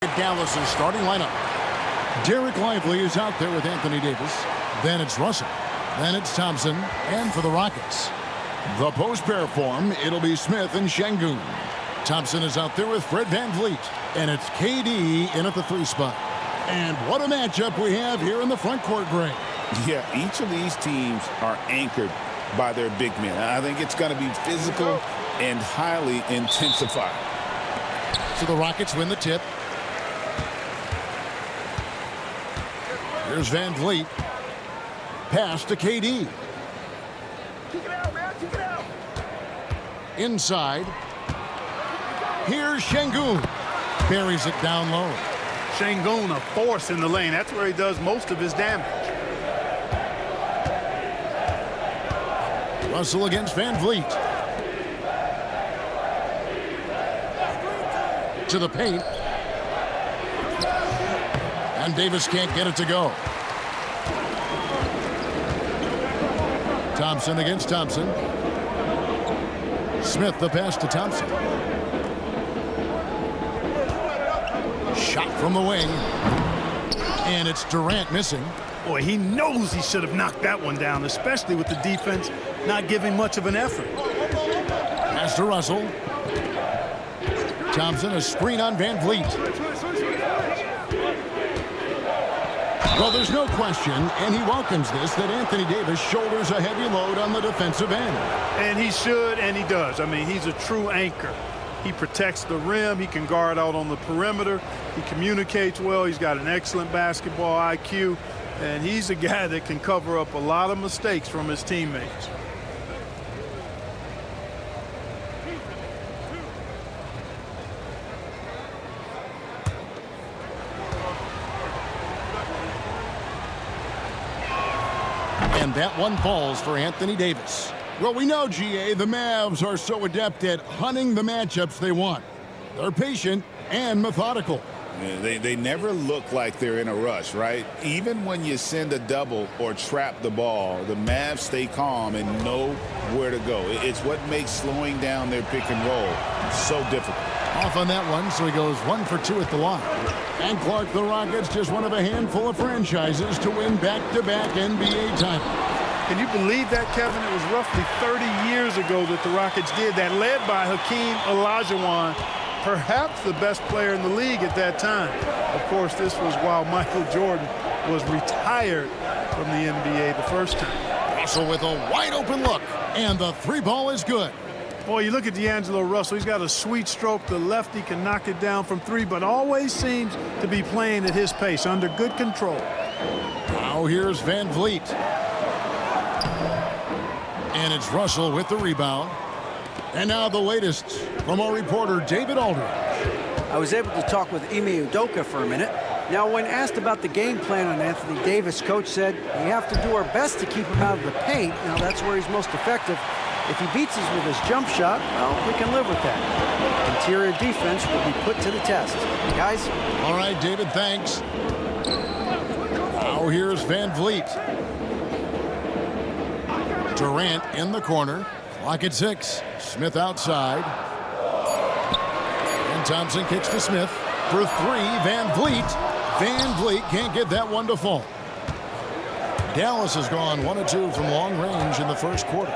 Dallas's starting lineup. Derek Lively is out there with Anthony Davis. Then it's Russell. Then it's Thompson. And for the Rockets, the post pair form, it'll be Smith and Şengün. Thompson is out there with Fred VanVleet. And it's KD in at the 3 spot. And what a matchup we have here in the front court, Greg. Yeah, each of these teams are anchored by their big men. I think it's going to be physical and highly intensified. So the Rockets win the tip. Here's VanVleet. Pass to KD. Kick it out, man. Kick it out. Inside. Here's Şengün. Buries it down low. Şengün, a force in the lane. That's where he does most of his damage. Russell against VanVleet. To the paint. And Davis can't get it to go. Thompson against Thompson. Smith the pass to Thompson. Shot from the wing. And it's Durant missing. Boy, he knows he should have knocked that one down, especially with the defense not giving much of an effort. Pass to Russell. Thompson, a screen on VanVleet. Well, there's no question, and he welcomes this, that Anthony Davis shoulders a heavy load on the defensive end. And he should, and he does. I mean, he's a true anchor. He protects the rim. He can guard out on the perimeter. He communicates well. He's got an excellent basketball IQ. And he's a guy that can cover up a lot of mistakes from his teammates. And that one falls for Anthony Davis. Well, we know, GA, the Mavs are so adept at hunting the matchups they want. They're patient and methodical. Yeah, they never look like they're in a rush, right? Even when you send a double or trap the ball, the Mavs stay calm and know where to go. It's what makes slowing down their pick and roll so difficult. Off on that one, so he goes 1 for 2 at the line. And Clark, the Rockets, just one of a handful of franchises to win back-to-back NBA titles. Can you believe that, Kevin? It was roughly 30 years ago that the Rockets did that, led by Hakeem Olajuwon, perhaps the best player in the league at that time. Of course, this was while Michael Jordan was retired from the NBA the first time. Russell with a wide-open look, and the 3 ball is good. Boy, you look at D'Angelo Russell. He's got a sweet stroke. The lefty can knock it down from 3, but always seems to be playing at his pace, under good control. Now here's VanVleet. And it's Russell with the rebound. And now the latest from our reporter, David Aldridge. I was able to talk with Ime Udoka for a minute. Now, when asked about the game plan on Anthony Davis, coach said, we have to do our best to keep him out of the paint. Now, that's where he's most effective. If he beats us with his jump shot, well, we can live with that. Interior defense will be put to the test. Guys? All right, David, thanks. Now here's VanVleet. Durant in the corner. Clock at 6. Smith outside. And Thompson kicks to Smith. For 3, VanVleet. VanVleet can't get that one to fall. Dallas has gone 1 of 2 from long range in the first quarter.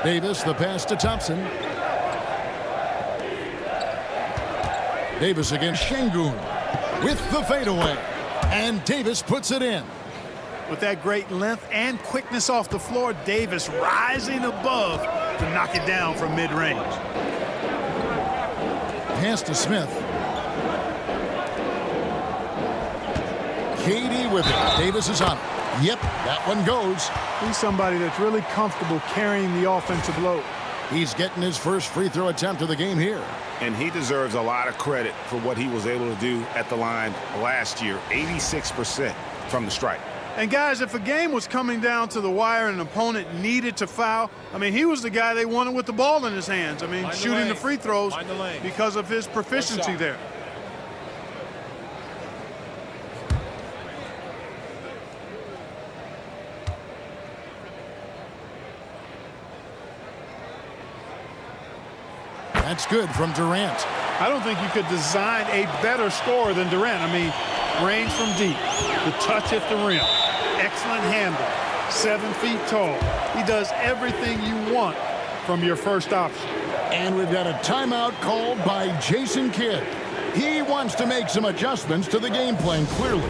Davis, the pass to Thompson. Davis against Şengün with the fadeaway. And Davis puts it in. With that great length and quickness off the floor, Davis rising above to knock it down from mid-range. Pass to Smith. KD with it. Davis is on it. Yep, that one goes. He's somebody that's really comfortable carrying the offensive load. He's getting his first free throw attempt of the game here. And he deserves a lot of credit for what he was able to do at the line last year. 86% from the stripe. And guys, if a game was coming down to the wire and an opponent needed to foul, I mean, he was the guy they wanted with the ball in his hands. I mean, shooting the free throws because of his proficiency there. That's good from Durant. I don't think you could design a better scorer than Durant. I mean, range from deep, the touch at the rim, excellent handle, 7 feet tall. He does everything you want from your first option. And we've got a timeout called by Jason Kidd. He wants to make some adjustments to the game plan, clearly.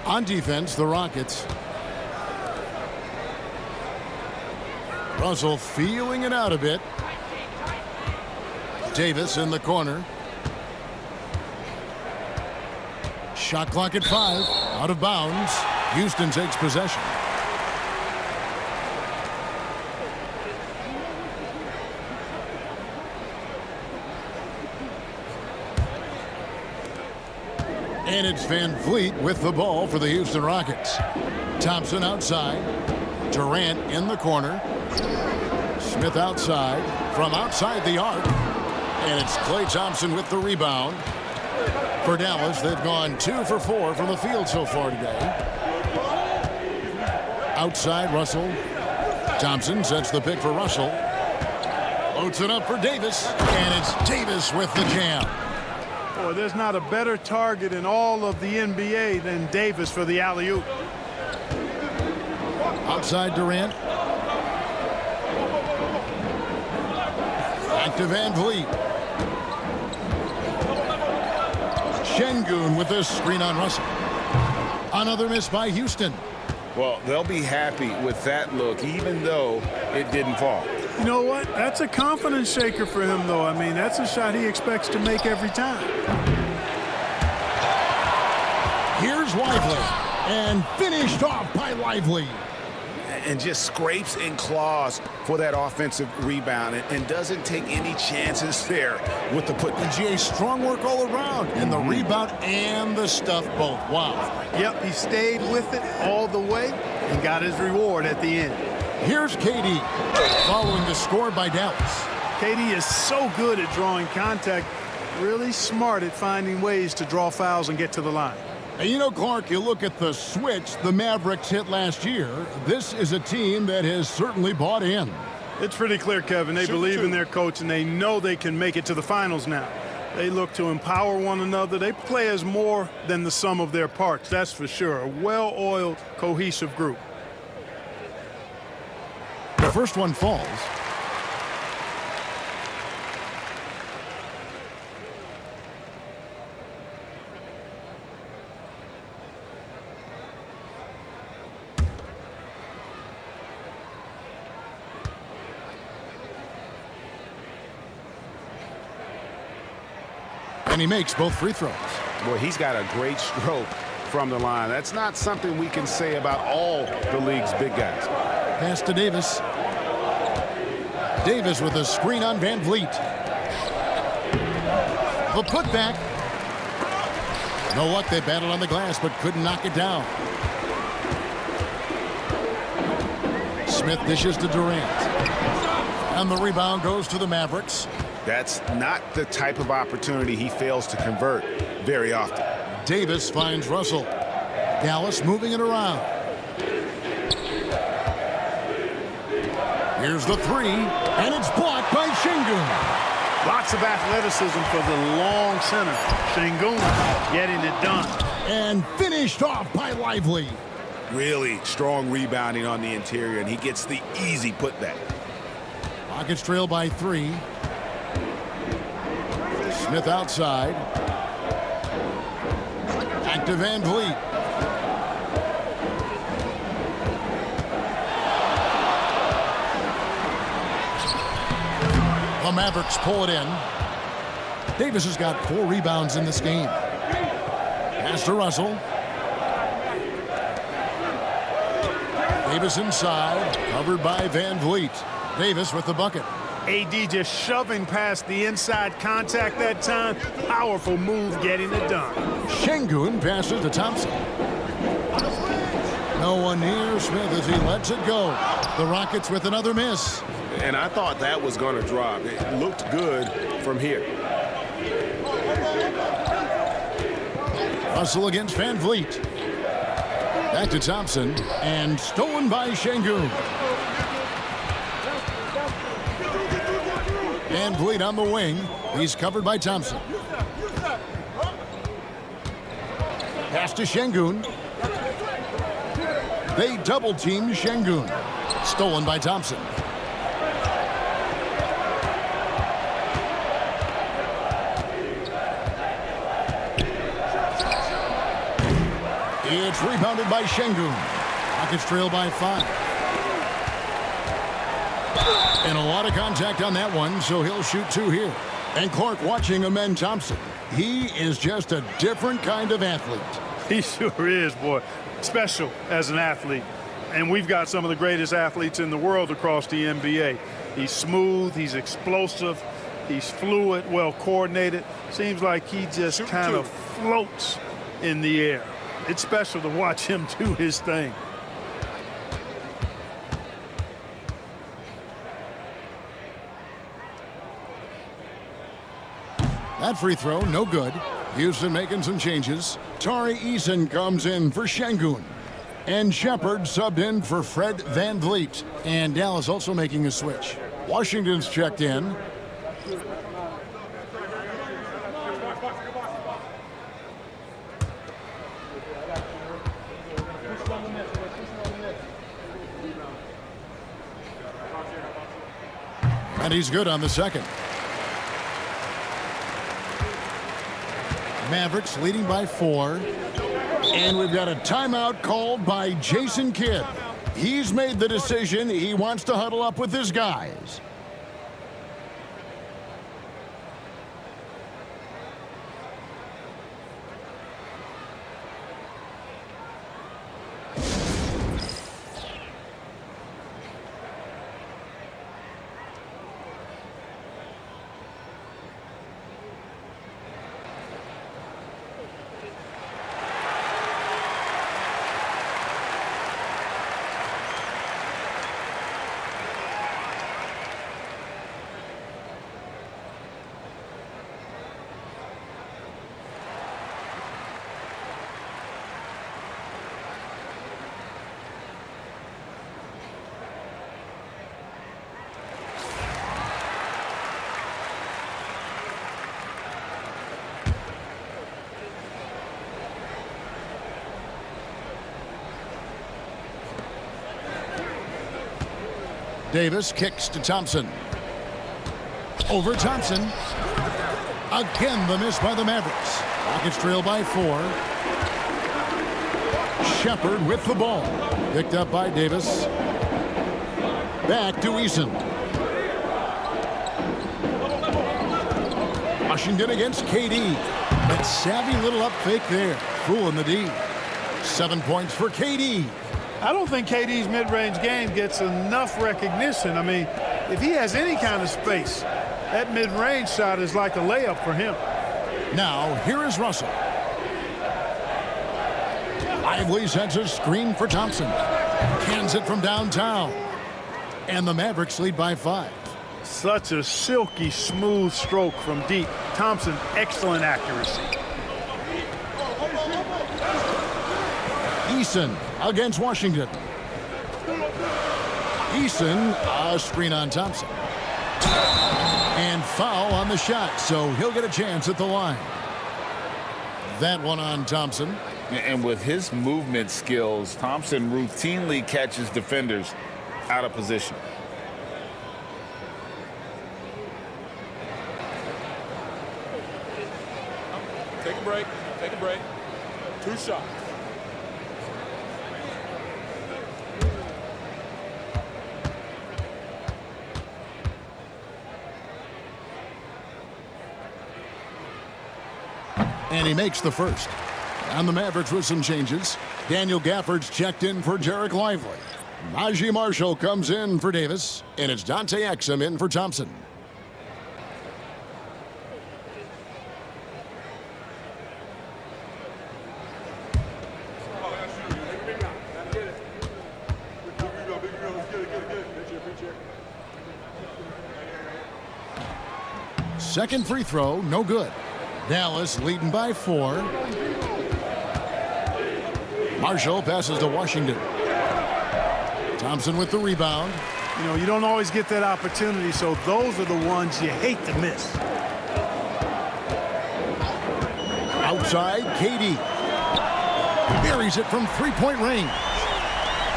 On defense, the Rockets. Russell feeling it out a bit. Davis in the corner. Shot clock at 5. Out of bounds. Houston takes possession. And it's Van Vliet with the ball for the Houston Rockets. Thompson outside. Durant in the corner. Smith outside. From outside the arc. And it's Klay Thompson with the rebound. For Dallas, they've gone 2 for 4 from the field so far today. Outside, Russell. Thompson sets the pick for Russell. Loads it up for Davis. And it's Davis with the jam. Boy, there's not a better target in all of the NBA than Davis for the alley-oop. Outside Durant. Back to Van Vliet. Şengün with this screen on Russell. Another miss by Houston. Well, they'll be happy with that look, even though it didn't fall. You know what? That's a confidence shaker for him, though. I mean, that's a shot he expects to make every time. Here's Lively. And finished off by Lively. And just scrapes and claws for that offensive rebound and doesn't take any chances there with the put. GA, strong work all around. And the rebound and the stuff both. Wow. Yep, he stayed with it all the way and got his reward at the end. Here's KD following the score by Dallas. KD is so good at drawing contact, really smart at finding ways to draw fouls and get to the line. And you know, Clark, you look at the switch the Mavericks hit last year. This is a team that has certainly bought in. It's pretty clear, Kevin. They believe in their coach, and they know they can make it to the finals now. They look to empower one another. They play as more than the sum of their parts, that's for sure. A well-oiled, cohesive group. The first one falls. And he makes both free throws. Boy, he's got a great stroke from the line. That's not something we can say about all the league's big guys. Pass to Davis. Davis with a screen on Van Vliet. The putback. You know what? They battled on the glass but couldn't knock it down. Smith dishes to Durant. And the rebound goes to the Mavericks. That's not the type of opportunity he fails to convert very often. Davis finds Russell. Dallas moving it around. Here's the 3, and it's blocked by Şengün. Lots of athleticism for the long center. Şengün getting it done. And finished off by Lively. Really strong rebounding on the interior, and he gets the easy putback. Rockets trail by 3. Smith outside. Back to Van Vliet. The Mavericks pull it in. Davis has got 4 rebounds in this game. Pass to Russell. Davis inside, covered by Van Vliet. Davis with the bucket. AD just shoving past the inside contact that time. Powerful move getting it done. Şengün passes to Thompson. No one near Smith as he lets it go. The Rockets with another miss. And I thought that was going to drop. It looked good from here. Russell against Van Vliet. Back to Thompson, and stolen by Şengün. Van Vliet on the wing. He's covered by Thompson. Pass to Şengün. They double-team Şengün. Stolen by Thompson. It's rebounded by Şengün. Rockets trail by 5. And a lot of contact on that one, so he'll shoot 2 here. And Clark watching Amen Thompson. He is just a different kind of athlete. He sure is, boy. Special as an athlete. And we've got some of the greatest athletes in the world across the NBA. He's smooth, he's explosive, he's fluid, well coordinated. Seems like he just kind of floats in the air. It's special to watch him do his thing. That free throw, no good. Houston making some changes. Tari Eason comes in for Şengün. And Shepard subbed in for Fred Van Vliet. And Dallas also making a switch. Washington's checked in. And he's good on the second. Mavericks leading by 4. And we've got a timeout called by Jason Kidd. He's made the decision. He wants to huddle up with his guys. Davis kicks to Thompson. Over Thompson. Again, the miss by the Mavericks. Rockets trail by 4. Shepard with the ball. Picked up by Davis. Back to Eason. Washington against KD. That savvy little up fake there. Fooling the D. 7 points for KD. I don't think KD's mid-range game gets enough recognition. I mean, if he has any kind of space, that mid-range shot is like a layup for him. Now, here is Russell. Lively sends a screen for Thompson. Cans it from downtown. And the Mavericks lead by 5. Such a silky, smooth stroke from deep. Thompson, excellent accuracy. Eason against Washington. Eason, a screen on Thompson. And foul on the shot, so he'll get a chance at the line. That one on Thompson. And with his movement skills, Thompson routinely catches defenders out of position. Take a break. Take a break. 2 shots. And he makes the first. On the Mavericks with some changes. Daniel Gafford's checked in for Dereck Lively. Najee Marshall comes in for Davis, and it's Dante Exum in for Thompson. Second free throw, no good. Dallas leading by 4. Marshall passes to Washington. Thompson with the rebound. You know, you don't always get that opportunity, so those are the ones you hate to miss. Outside, KD. Buries it from three-point range.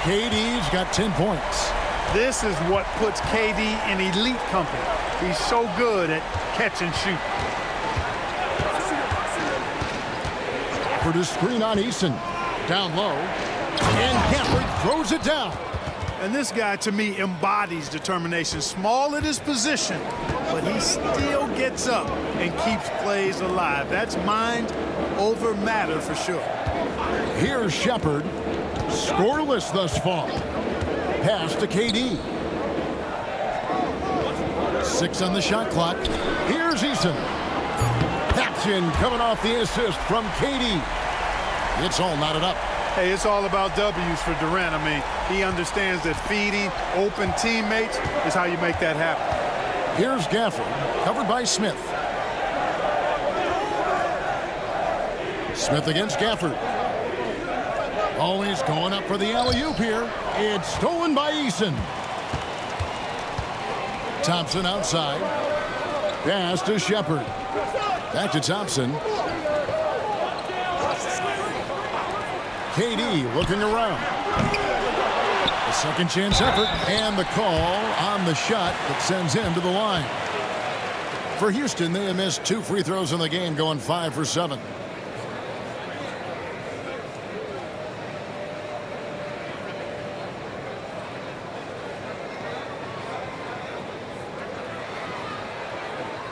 KD's got 10 points. This is what puts KD in elite company. He's so good at catch and shoot. For the screen on Eason. Down low. And Gafford throws it down. And this guy, to me, embodies determination. Small at his position, but he still gets up and keeps plays alive. That's mind over matter for sure. Here's Shepard. Scoreless thus far. Pass to KD. 6 on the shot clock. Here's Eason. That's in, coming off the assist from KD. It's all knotted up. Hey, it's all about W's for Durant. I mean, he understands that feeding open teammates is how you make that happen. Here's Gafford, covered by Smith. Smith against Gafford. Always going up for the alley-oop here. It's stolen by Eason. Thompson outside. Pass to Shepard. Back to Thompson. KD looking around. A second chance effort, and the call on the shot that sends him to the line. For Houston, they have missed 2 free throws in the game, going 5 for 7.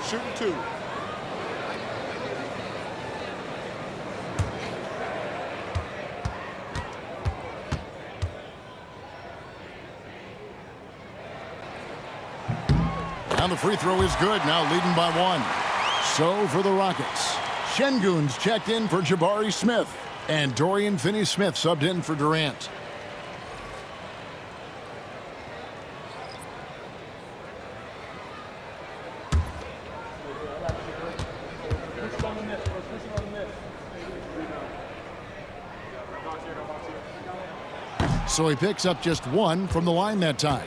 Shooting 2. And the free throw is good, now leading by 1. So for the Rockets, Şengün's checked in for Jabari Smith, and Dorian Finney-Smith subbed in for Durant. So he picks up just 1 from the line that time.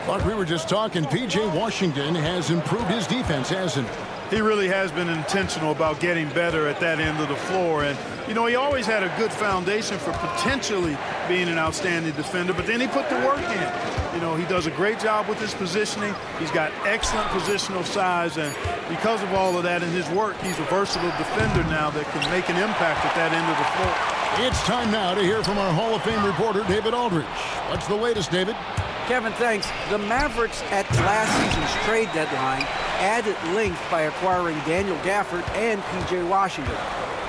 Like we were just talking, P.J. Washington has improved his defense, hasn't he? He really has been intentional about getting better at that end of the floor. And, you know, he always had a good foundation for potentially being an outstanding defender, but then he put the work in. You know, he does a great job with his positioning. He's got excellent positional size, and because of all of that in his work, he's a versatile defender now that can make an impact at that end of the floor. It's time now to hear from our Hall of Fame reporter, David Aldridge. What's the latest, David? Kevin, thanks. The Mavericks at last season's trade deadline added length by acquiring Daniel Gafford and P.J. Washington.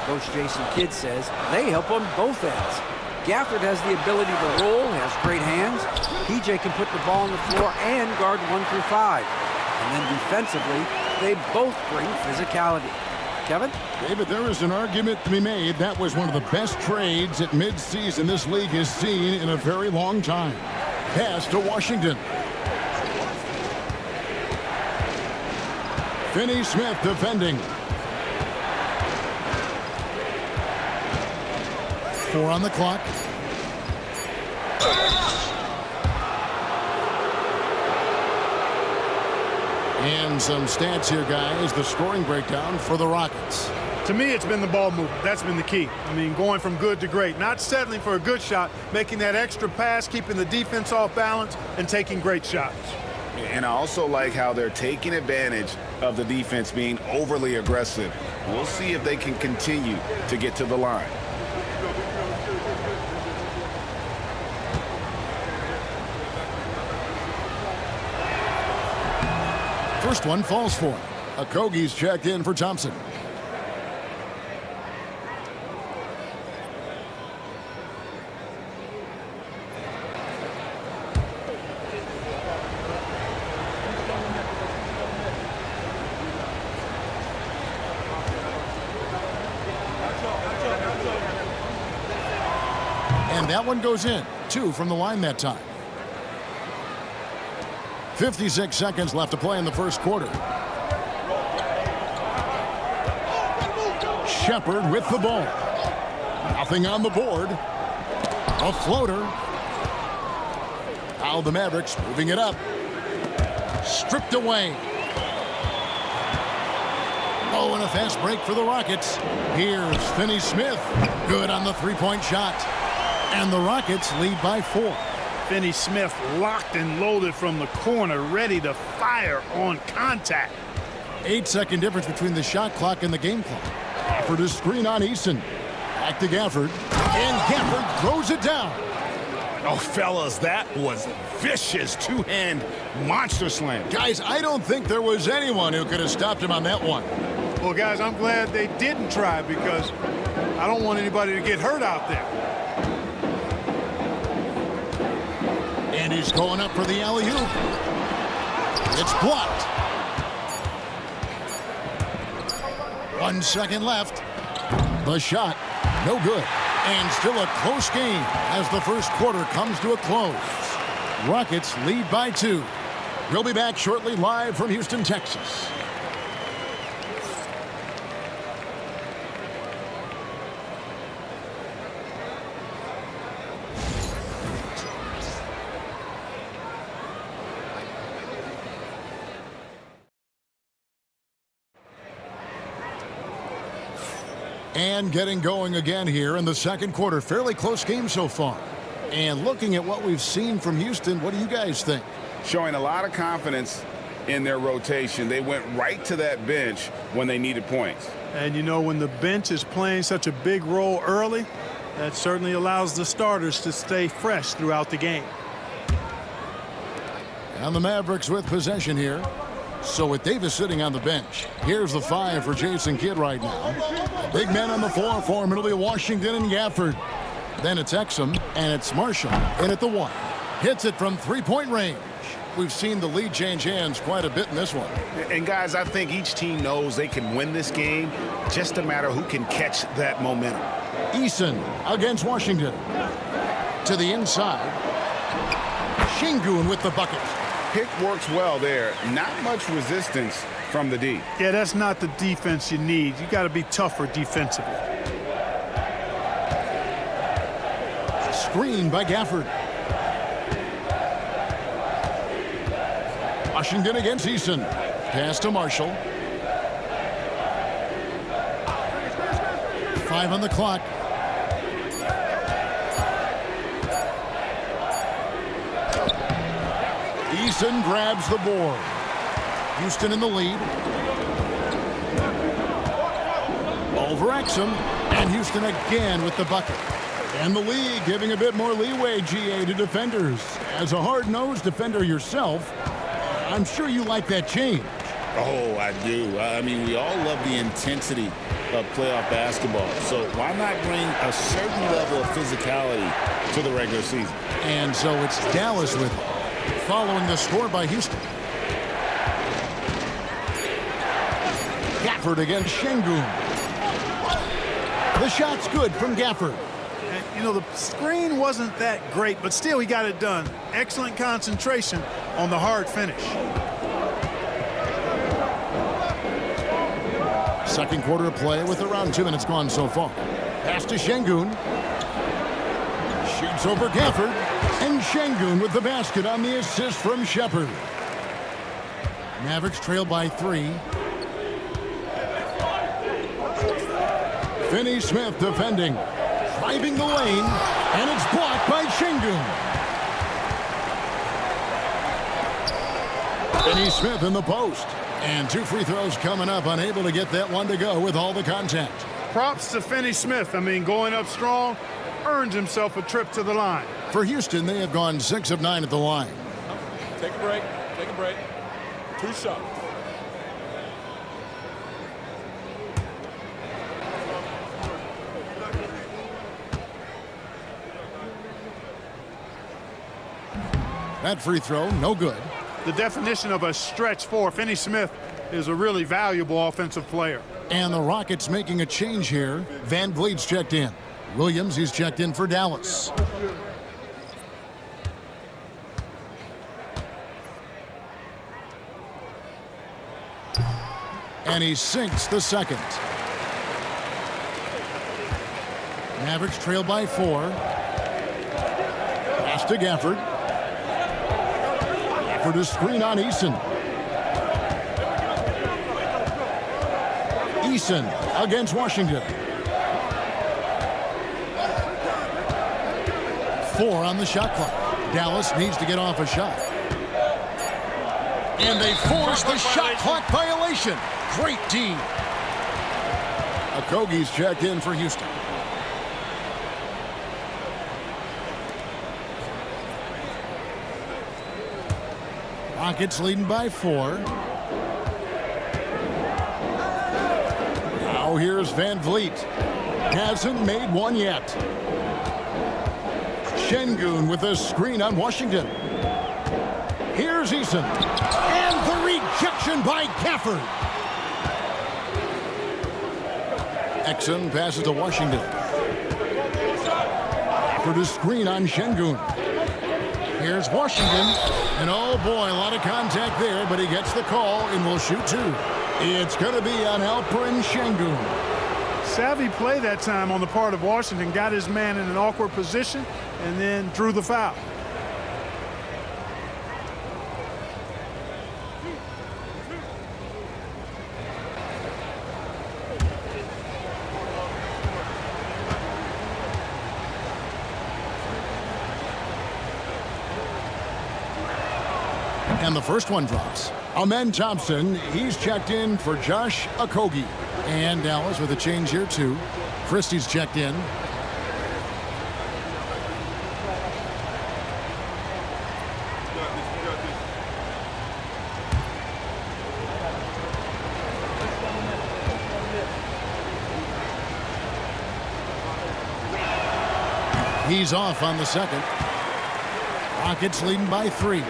Coach Jason Kidd says they help on both ends. Gafford has the ability to roll, has great hands. P.J. can put the ball on the floor and guard 1 through 5. And then defensively, they both bring physicality. Kevin? David, there is an argument to be made. That was one of the best trades at midseason this league has seen in a very long time. Pass to Washington. Finney-Smith defending. 4 on the clock. And some stats here, guys. The scoring breakdown for the Rockets. To me, it's been the ball movement. That's been the key. I mean, going from good to great. Not settling for a good shot, making that extra pass, keeping the defense off balance, and taking great shots. And I also like how they're taking advantage of the defense being overly aggressive. We'll see if they can continue to get to the line. First one falls for him. Okogie's checked in for Thompson. that one goes in. 2 from the line that time. 56 seconds left to play in the first quarter. Shepard with the ball. Nothing on the board. A floater. Now the Mavericks moving it up. Stripped away. Oh, and a fast break for the Rockets. Here's Finney-Smith. Good on the three-point shot. And the Rockets lead by 4. Finney-Smith locked and loaded from the corner, ready to fire on contact. 8-second difference between the shot clock and the game clock. Gafford is screen on Eason. Back to Gafford. And Gafford throws it down. Oh, fellas, that was a vicious two-hand monster slam. Guys, I don't think there was anyone who could have stopped him on that one. Well, guys, I'm glad they didn't try because I don't want anybody to get hurt out there. And he's going up for the alley-oop. It's blocked. 1 second left. The shot, no good. And still a close game as the first quarter comes to a close. Rockets lead by 2. We'll be back shortly live from Houston, Texas. And getting going again here in the second quarter. Fairly close game so far. And looking at what we've seen from Houston, what do you guys think? Showing a lot of confidence in their rotation. They went right to that bench when they needed points. And you know, when the bench is playing such a big role early, that certainly allows the starters to stay fresh throughout the game. And the Mavericks with possession here. So with Davis sitting on the bench, here's the 5 for Jason Kidd right now. Big man on the floor for him. It'll be Washington and Gafford. Then it's Exum, and it's Marshall in at the 1. Hits it from three-point range. We've seen the lead change hands quite a bit in this one. And guys, I think each team knows they can win this game. Just a matter who can catch that momentum. Eason against Washington. To the inside. Şengün with the bucket. Pick works well there. Not much resistance from the D. Yeah, that's not the defense you need. You got to be tougher defensively. Screen by Gafford. Washington against Eason. Pass to Marshall. 5 on the clock. Eason grabs the board. Houston in the lead. Over Exum. And Houston again with the bucket. And the league giving a bit more leeway, GA, to defenders. As a hard-nosed defender yourself, I'm sure you like that change. Oh, I do. I mean, we all love the intensity of playoff basketball. So why not bring a certain level of physicality to the regular season? And so it's Dallas with it, following the score by Houston. Gafford against Şengün. The shot's good from Gafford. And, you know, the screen wasn't that great, but still he got it done. Excellent concentration on the hard finish. Second quarter of play with around 2 minutes gone so far. Pass to Şengün. Shoots over Gafford. And Şengün with the basket on the assist from Shepard. Mavericks trail by 3. Finney-Smith defending. Driving the lane. And it's blocked by Şengün. Finney-Smith in the post. And 2 free throws coming up, unable to get that one to go with all the contact. Props to Finney-Smith. I mean, going up strong, earned himself a trip to the line. For Houston, they have gone 6 of 9 at the line. Take a break. Take a break. 2 shots. That free throw, no good. The definition of a stretch 4. Finney-Smith is a really valuable offensive player. And the Rockets making a change here. Van Vliet's checked in. Williams, he's checked in for Dallas. And he sinks the second. Mavericks trail by 4. Pass to Gafford. Gafford to screen on Eason. Eason against Washington. 4 on the shot clock. Dallas needs to get off a shot. And they force the shot clock violation. Great D. Okogie's checked in for Houston. Rockets leading by 4. Now here's Van Vliet. Hasn't made one yet. Şengün with a screen on Washington. Here's Eason. And the rejection by Gafford. Exum passes to Washington. Gafford to screen on Şengün. Here's Washington. And oh boy, a lot of contact there, but he gets the call and will shoot 2. It's going to be on Alperen Şengün. Savvy play that time on the part of Washington. Got his man in an awkward position and then drew the foul. And the first one drops. Amen Thompson, he's checked in for Josh Okogie. And Dallas with a change here too. Christie's checked in. He's off on the second. Rockets leading by 3.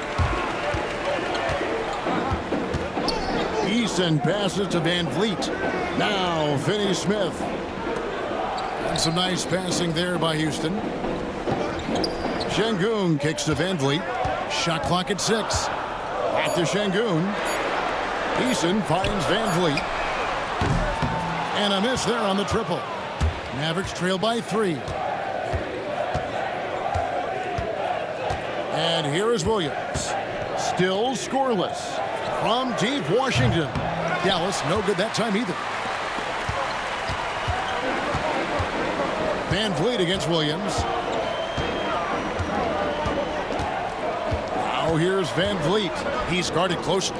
Eason passes to Van Vliet. Now Finney-Smith. And some nice passing there by Houston. Şengün kicks to Van Vliet. Shot clock at 6. Back to Şengün. Eason finds Van Vliet. And a miss there on the triple. Mavericks trail by 3. And here is Williams. Still scoreless. From deep Washington. Dallas no good that time either. Van Vliet against Williams. Now here's Van Vliet. He's guarded closely.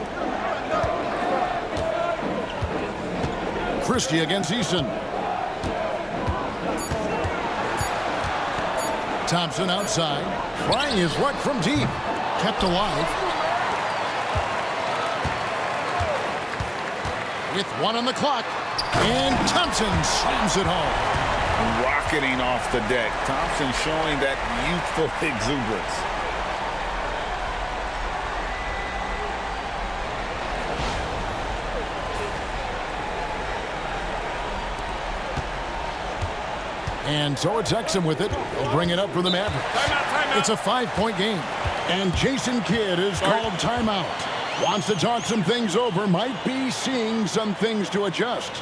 Christie against Eason. Thompson outside. Trying his luck from deep. Kept alive. With 1 on the clock. And Thompson slams it home. Rocketing off the deck. Thompson showing that youthful exuberance. And so it's Exum with it. He'll bring it up for the Mavericks. Timeout. It's a 5-point game. And Jason Kidd is called timeout. Wants to talk some things over. Might be seeing some things to adjust.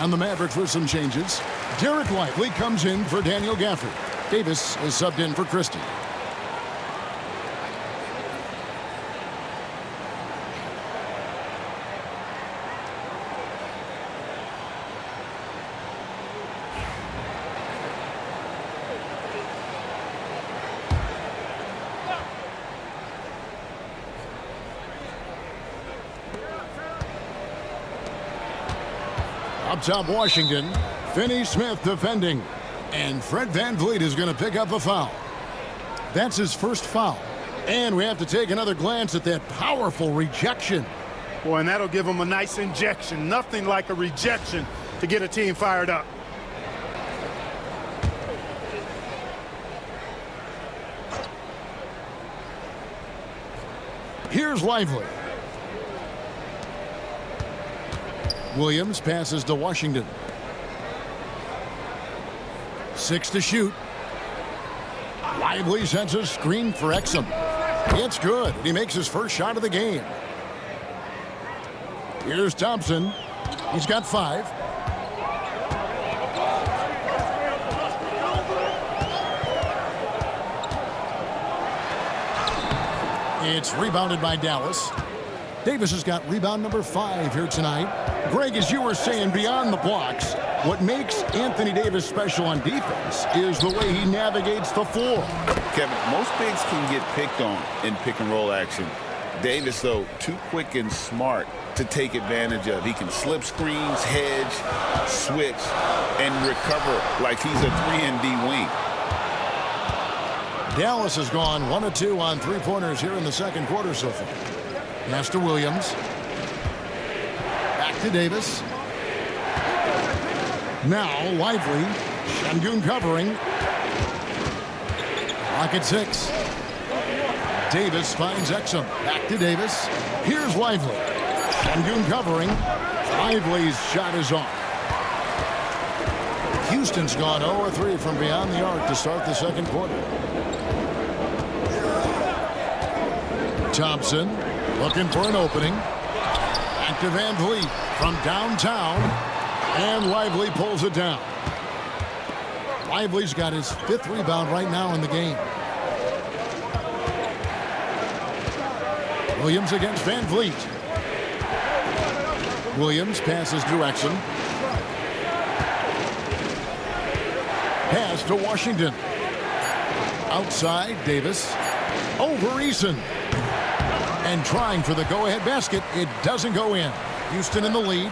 And the Mavericks with some changes. Derek Lively comes in for Daniel Gafford. Davis is subbed in for Christie. Up top, Washington. Finney-Smith defending. And Fred VanVleet is going to pick up a foul. That's his first foul. And we have to take another glance at that powerful rejection. Boy, and that'll give him a nice injection. Nothing like a rejection to get a team fired up. Here's Lively. Williams passes to Washington. 6 to shoot. Lively sends a screen for Exum. It's good. He makes his first shot of the game. Here's Thompson. He's got 5. It's rebounded by Dallas. Davis has got rebound number 5 here tonight. Greg, as you were saying, beyond the blocks, what makes Anthony Davis special on defense is the way he navigates the floor. Kevin, most bigs can get picked on in pick-and-roll action. Davis, though, too quick and smart to take advantage of. He can slip screens, hedge, switch, and recover like he's a 3-and-D wing. Dallas has gone 1 of 2 on three-pointers here in the second quarter so far. Pass to Williams. Back to Davis. Now Lively. Şengün covering. Clock at 6. Davis finds Exum. Back to Davis. Here's Lively. Şengün covering. Lively's shot is off. Houston's gone 0 of 3 from beyond the arc to start the second quarter. Thompson looking for an opening. Back to VanVleet from downtown. And Lively pulls it down. Lively's got his 5th rebound right now in the game. Williams against VanVleet. Williams passes to Exum. Pass to Washington. Outside, Davis. Over Eason. And trying for the go-ahead basket. It doesn't go in. Houston in the lead.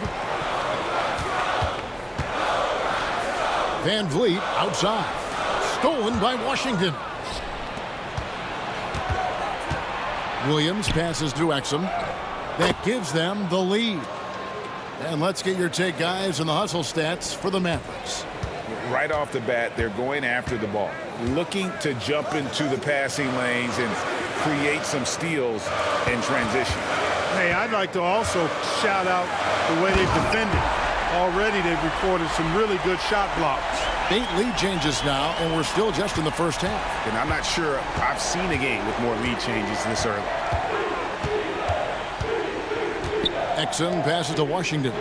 VanVleet outside. Stolen by Washington. Williams passes to Exum. That gives them the lead. And let's get your take, guys, on the hustle stats for the Mavericks. Right off the bat, they're going after the ball, looking to jump into the passing lanes and create some steals in transition. Hey, I'd like to also shout out the way they've defended. Already they've recorded some really good shot blocks. 8 lead changes now, and we're still just in the first half. And I'm not sure I've seen a game with more lead changes this early. Exum passes to Washington.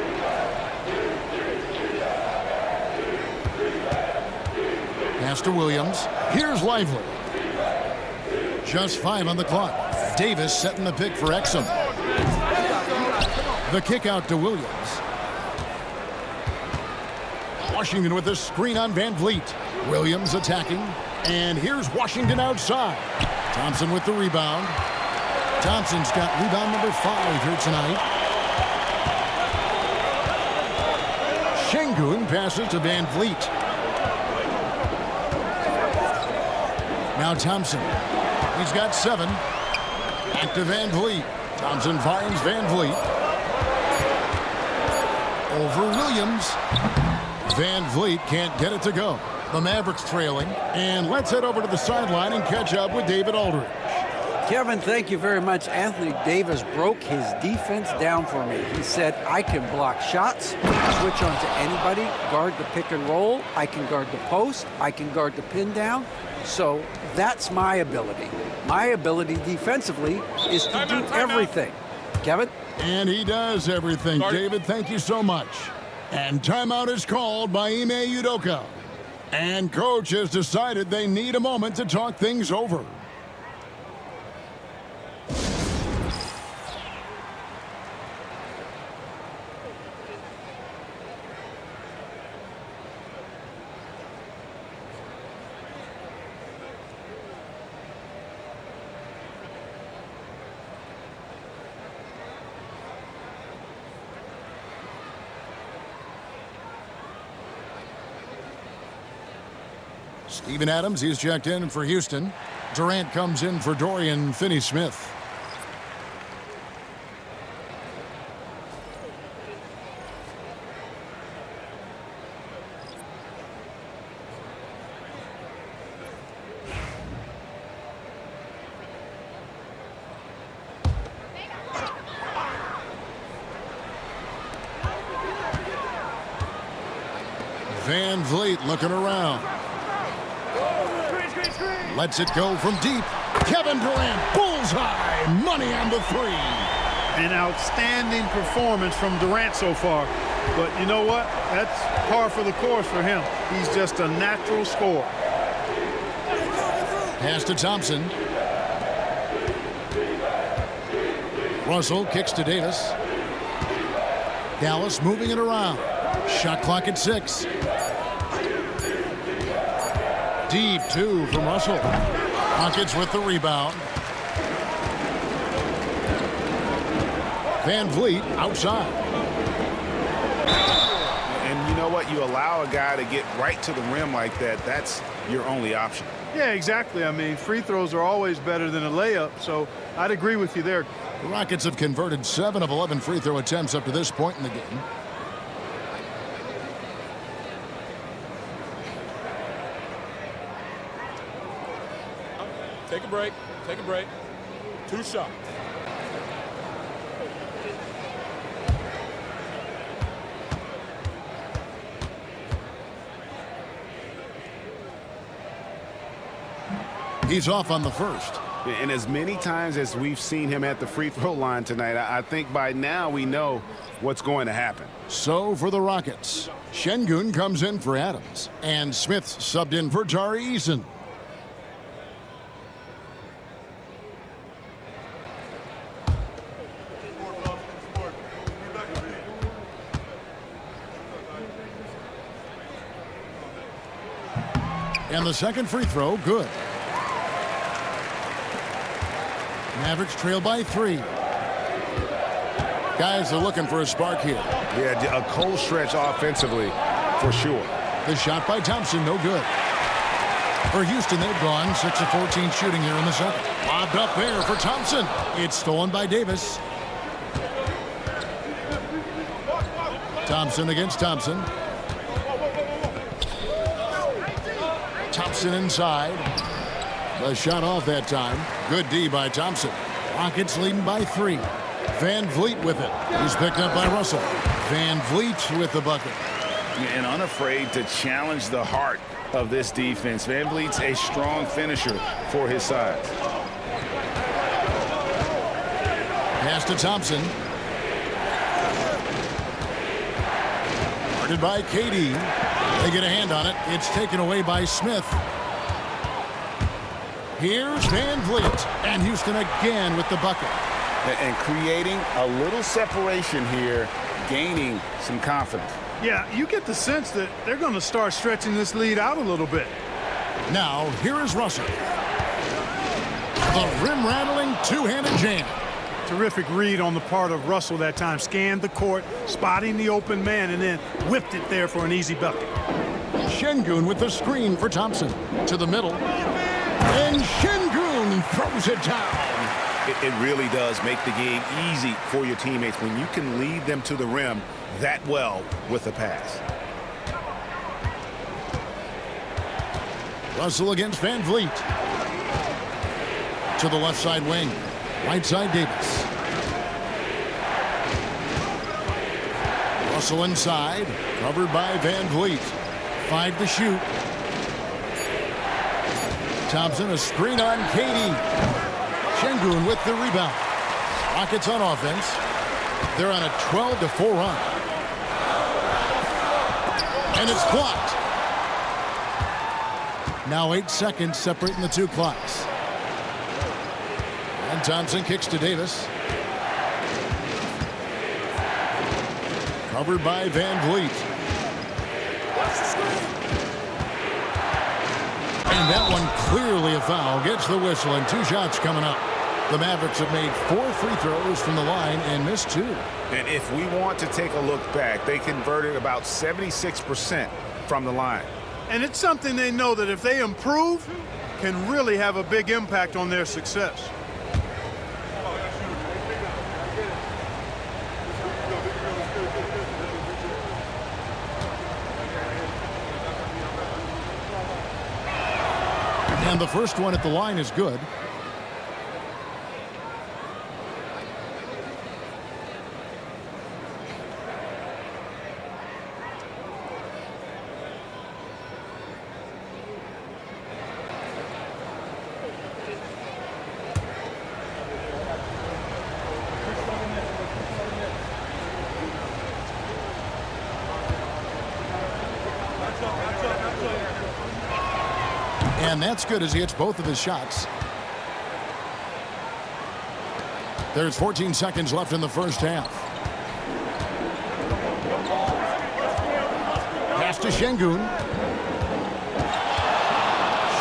Pass to Williams. Here's Lively. Just 5 on the clock. Davis setting the pick for Exum. The kick out to Williams. Washington with the screen on VanVleet. Williams attacking. And here's Washington outside. Thompson with the rebound. Thompson's got rebound number 5 here tonight. Şengün passes to VanVleet. Now Thompson. He's got 7. Back to VanVleet. Thompson finds VanVleet. Over Williams. VanVleet can't get it to go. The Mavericks trailing. And let's head over to the sideline and catch up with David Aldridge. Kevin, thank you very much. Anthony Davis broke his defense down for me. He said, I can block shots, switch on to anybody, guard the pick and roll, I can guard the post, I can guard the pin down. So that's my ability. My ability defensively is to do everything. Kevin? And he does everything. David, thank you so much. And timeout is called by Ime Udoka. And coach has decided they need a moment to talk things over. Steven Adams, he's checked in for Houston. Durant comes in for Dorian Finney-Smith. Van Vliet looking around. Lets it go from deep. Kevin Durant, bullseye, money on the three. An outstanding performance from Durant so far. But you know what? That's par for the course for him. He's just a natural scorer. Pass to Thompson. Russell kicks to Davis. Dallas moving it around. Shot clock at 6. Deep 2 from Russell. Rockets with the rebound. Van Vliet outside. And you know what? You allow a guy to get right to the rim like that. That's your only option. Yeah, exactly. I mean, free throws are always better than a layup, so I'd agree with you there. The Rockets have converted 7 of 11 free throw attempts up to this point in the game. Take a break. Take a break. 2 shots. He's off on the first. And as many times as we've seen him at the free throw line tonight, I think by now we know what's going to happen. So for the Rockets, Şengün comes in for Adams, and Smith subbed in for Tari Eason. And the second free throw, good. Mavericks trail by 3. Guys are looking for a spark here. Yeah, a cold stretch offensively, for sure. The shot by Thompson, no good. For Houston, they've gone 6 of 14 shooting here in the second. Lobbed up there for Thompson. It's stolen by Davis. Thompson against Thompson. Thompson inside. The shot off that time. Good D by Thompson. Rockets leading by 3. Van Vliet with it. He's picked up by Russell. Van Vliet with the bucket. And unafraid to challenge the heart of this defense. Van Vliet's a strong finisher for his size. Pass to Thompson. Guarded by KD. They get a hand on it. It's taken away by Smith. Here's Van Vliet. And Houston again with the bucket. And creating a little separation here, gaining some confidence. Yeah, you get the sense that they're going to start stretching this lead out a little bit. Now, here is Russell. The rim-rattling two-handed jam. Terrific read on the part of Russell that time. Scanned the court, spotting the open man, and then whipped it there for an easy bucket. Şengün with the screen for Thompson. To the middle. And Şengün throws it down. It really does make the game easy for your teammates when you can lead them to the rim that well with a pass. Russell against Van Vliet. To the left side wing. Right side Davis. Russell inside. Covered by Van Vliet. 5 to shoot. Thompson, a screen on KD. Şengün with the rebound. Rockets on offense. They're on a 12-4 run. And it's blocked. Now 8 seconds separating the two clocks. And Thompson kicks to Davis. Covered by Van Vliet. And that one clearly a foul. Gets the whistle and 2 shots coming up. The Mavericks have made 4 free throws from the line and missed 2. And if we want to take a look back, they converted about 76% from the line. And it's something they know that if they improve, can really have a big impact on their success. And the first one at the line is good. And that's good as he hits both of his shots. There's 14 seconds left in the first half. Pass to Şengün.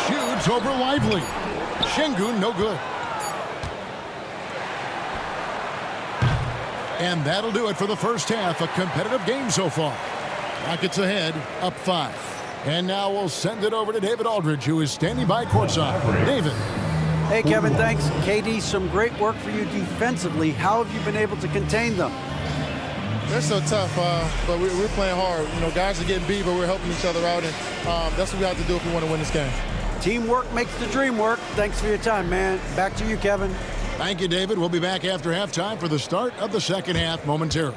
Shoots over Lively. Şengün, no good. And that'll do it for the first half. A competitive game so far. Rockets ahead, up 5. And now we'll send it over to David Aldridge, who is standing by courtside. David. Hey, Kevin, thanks. KD, some great work for you defensively. How have you been able to contain them? They're so tough, but we're playing hard. You know, guys are getting beat, but we're helping each other out, and that's what we have to do if we want to win this game. Teamwork makes the dream work. Thanks for your time, man. Back to you, Kevin. Thank you, David. We'll be back after halftime for the start of the second half momentarily.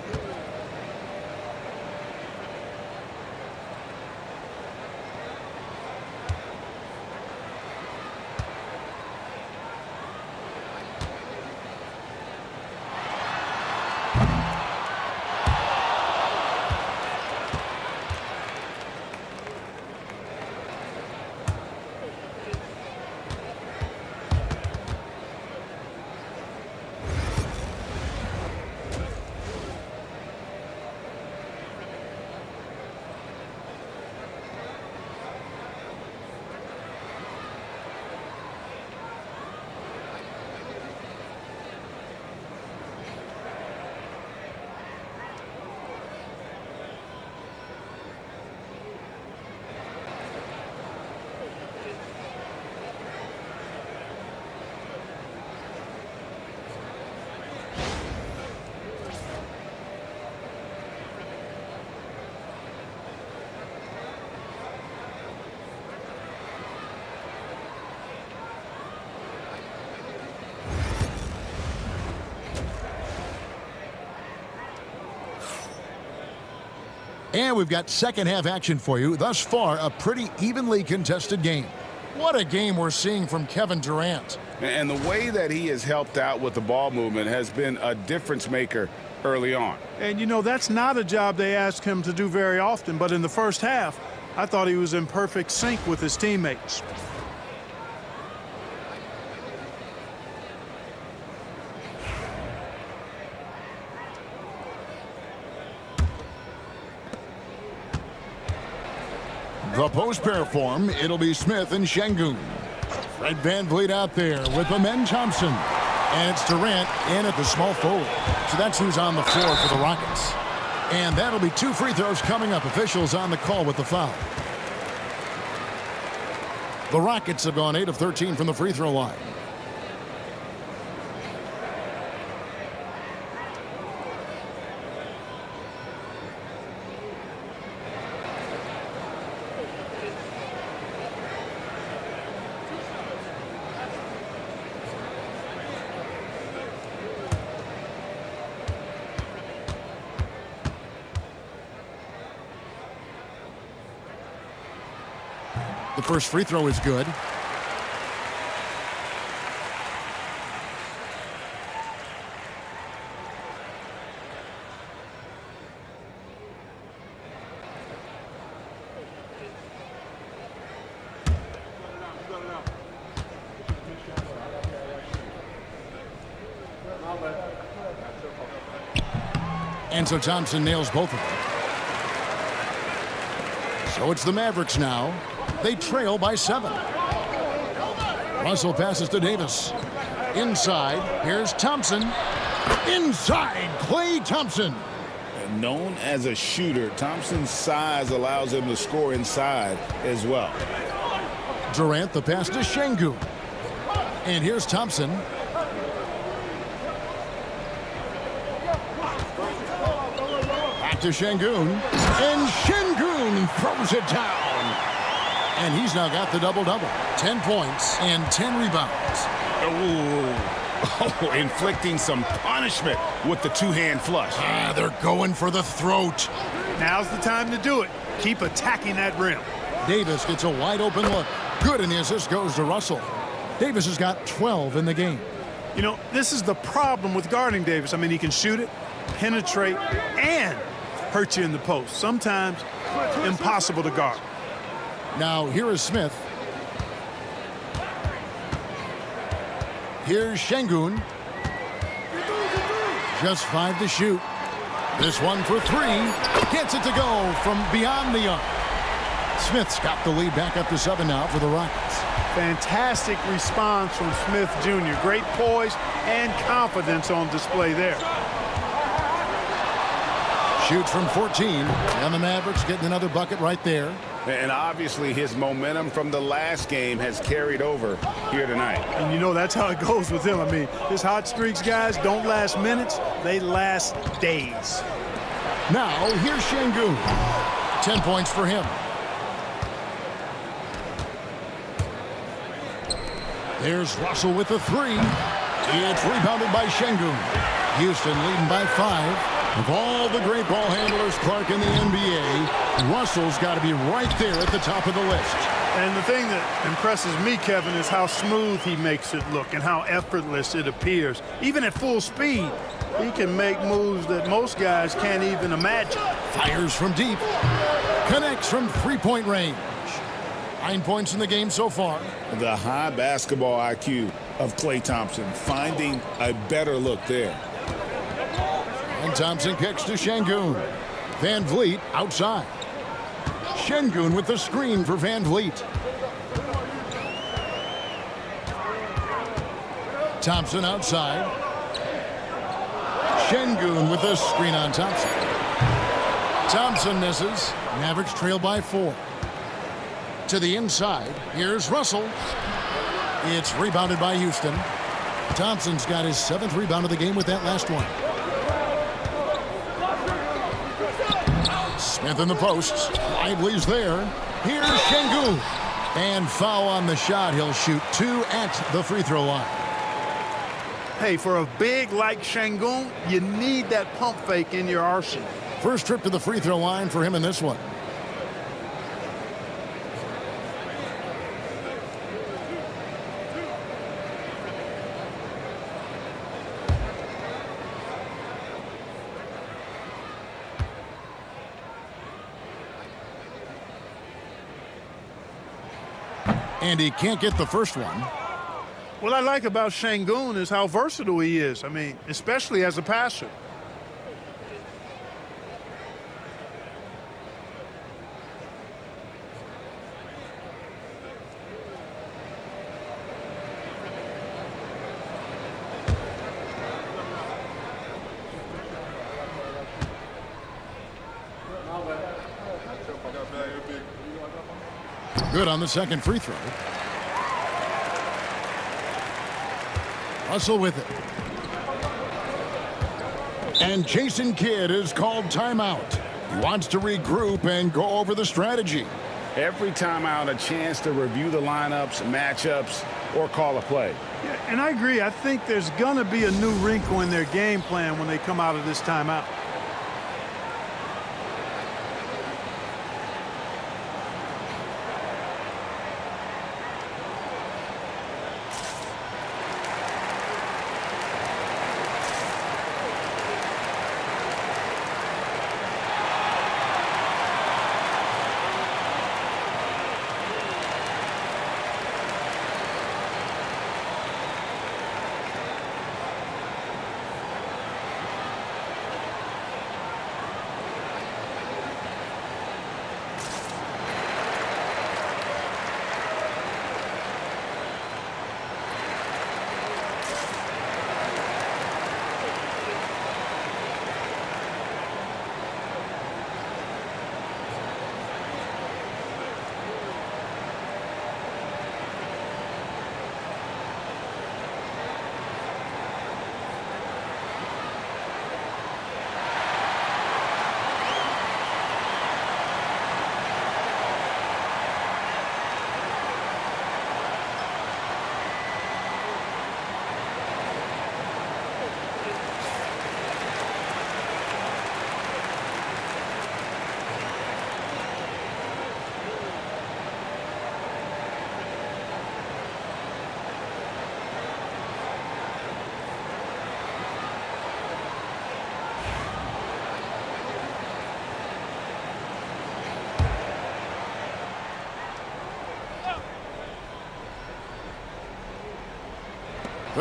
And we've got second half action for you. Thus far, a pretty evenly contested game. What a game we're seeing from Kevin Durant. And the way that he has helped out with the ball movement has been a difference maker early on. And, you know, that's not a job they ask him to do very often. But in the first half, I thought he was in perfect sync with his teammates. The post pair form, it'll be Smith and Şengün. Fred Van Vliet out there with Amen Thompson. And it's Durant in at the small forward. So that's who's on the floor for the Rockets. And that'll be 2 free throws coming up. Officials on the call with the foul. The Rockets have gone 8 of 13 from the free throw line. The first free throw is good. And so Thompson nails both of them. So it's the Mavericks now. They trail by 7. Russell passes to Davis. Inside, here's Thompson. Inside, Klay Thompson. Known as a shooter, Thompson's size allows him to score inside as well. Durant, the pass to Şengün. And here's Thompson. Back to Şengün. And Şengün throws it down. And he's now got the double-double. 10 points and 10 rebounds. Oh, inflicting some punishment with the two-hand flush. They're going for the throat. Now's the time to do it. Keep attacking that rim. Davis gets a wide-open look. Good, and the assist goes to Russell. Davis has got 12 in the game. You know, this is the problem with guarding Davis. I mean, he can shoot it, penetrate, and hurt you in the post. Sometimes impossible to guard. Now, here is Smith. Here's Şengün. Just 5 to shoot. This one for 3. Gets it to go from beyond the arc. Smith's got the lead back up to 7 now for the Rockets. Fantastic response from Smith Jr. Great poise and confidence on display there. Shoots from 14. And the Mavericks getting another bucket right there. And obviously his momentum from the last game has carried over here tonight. And you know that's how it goes with him. I mean, his hot streaks, guys, don't last minutes. They last days. Now, here's Şengün. 10 points for him. There's Russell with the 3. It's rebounded by Şengün. Houston leading by 5. Of all the great ball handlers, Clark, in the NBA, Russell's got to be right there at the top of the list. And the thing that impresses me, Kevin, is how smooth he makes it look and how effortless it appears. Even at full speed, he can make moves that most guys can't even imagine. Fires from deep. Connects from three-point range. 9 points in the game so far. The high basketball IQ of Klay Thompson, finding a better look there. And Thompson kicks to Şengün. Van Vliet outside. Şengün with the screen for Van Vliet. Thompson outside. Şengün with the screen on Thompson. Thompson misses. Mavericks trail by 4. To the inside. Here's Russell. It's rebounded by Houston. Thompson's got his 7th rebound of the game with that last one. Smith in the posts. Lively's there. Here's Şengün. And foul on the shot. He'll shoot 2 at the free throw line. Hey, for a big like Şengün, you need that pump fake in your arsenal. First trip to the free throw line for him in this one. And he can't get the first one. What I like about Şengün is how versatile he is. I mean, especially as a passer. Good on the second free throw. Russell with it. And Jason Kidd is called timeout. He wants to regroup and go over the strategy. Every timeout, a chance to review the lineups, matchups, or call a play. Yeah, and I agree. I think there's going to be a new wrinkle in their game plan when they come out of this timeout.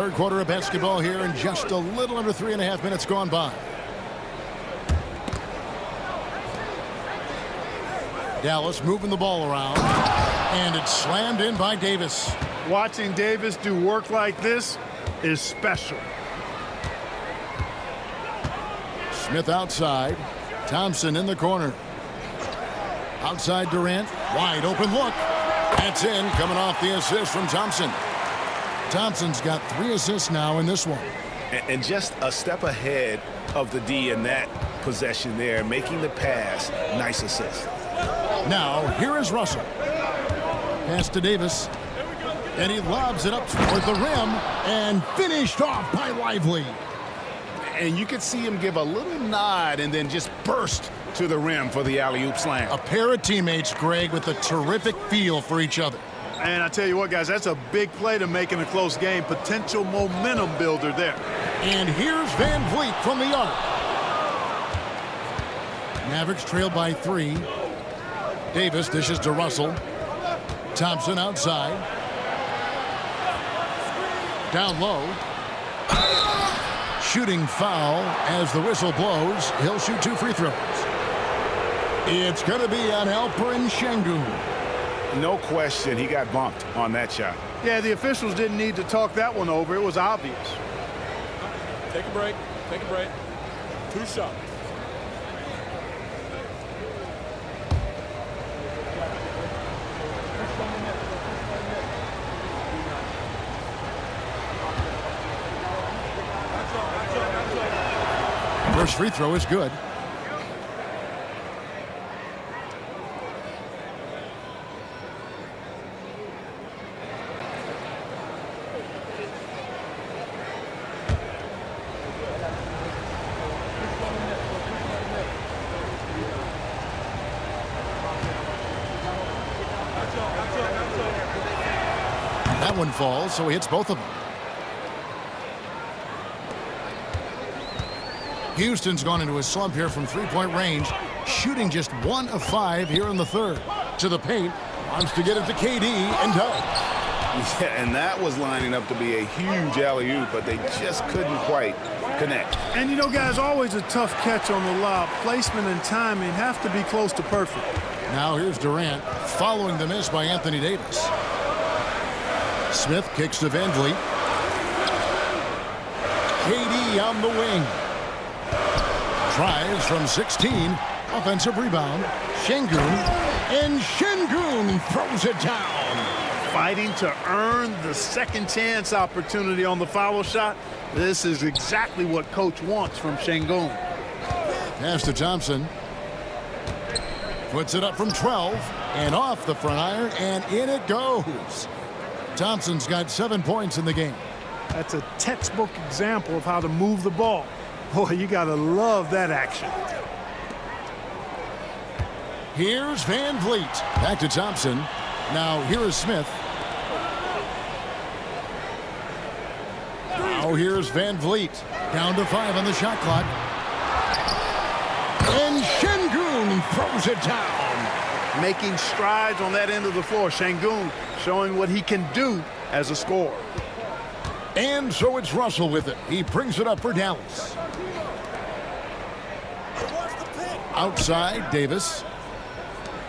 Third quarter of basketball here, and just a little under 3.5 minutes gone by. Dallas moving the ball around, and it's slammed in by Davis. Watching Davis do work like this is special. Smith outside. Thompson in the corner. Outside Durant. Wide open look. That's in, coming off the assist from Thompson. Thompson's got 3 assists now in this one. And just a step ahead of the D in that possession there, making the pass. Nice assist. Now, here is Russell. Pass to Davis. And he lobs it up toward the rim and finished off by Lively. And you could see him give a little nod and then just burst to the rim for the alley-oop slam. A pair of teammates, Greg, with a terrific feel for each other. And I tell you what, guys, that's a big play to make in a close game. Potential momentum builder there. And here's Van Vliet from the arc. Mavericks trail by 3. Davis dishes to Russell. Thompson outside. Down low. Shooting foul as the whistle blows. He'll shoot 2 free throws. It's going to be on Alperen Şengün. No question, he got bumped on that shot. Yeah, the officials didn't need to talk that one over. It was obvious. Take a break. Take a break. 2 shots. First free throw is good. That one falls, so he hits both of them. Houston's gone into a slump here from 3-point range, shooting just 1 of 5 here in the third. To the paint, wants to get it to KD and does. Yeah, and that was lining up to be a huge alley-oop, but they just couldn't quite connect. And you know, guys, always a tough catch on the lob. Placement and timing have to be close to perfect. Now here's Durant following the miss by Anthony Davis. Smith kicks to Van Vliet. KD on the wing. Tries from 16. Offensive rebound. Şengün. And Şengün throws it down. Fighting to earn the second chance opportunity on the foul shot. This is exactly what coach wants from Şengün. Pass to Thompson. Puts it up from 12. And off the front iron. And in it goes. Thompson's got 7 points in the game. That's a textbook example of how to move the ball. Boy, you got to love that action. Here's Van Vliet. Back to Thompson. Now here is Smith. Now here's Van Vliet. Down to 5 on the shot clock. And Şengün throws it down. Making strides on that end of the floor. Şengün showing what he can do as a scorer. And so it's Russell with it. He brings it up for Dallas. Outside, Davis.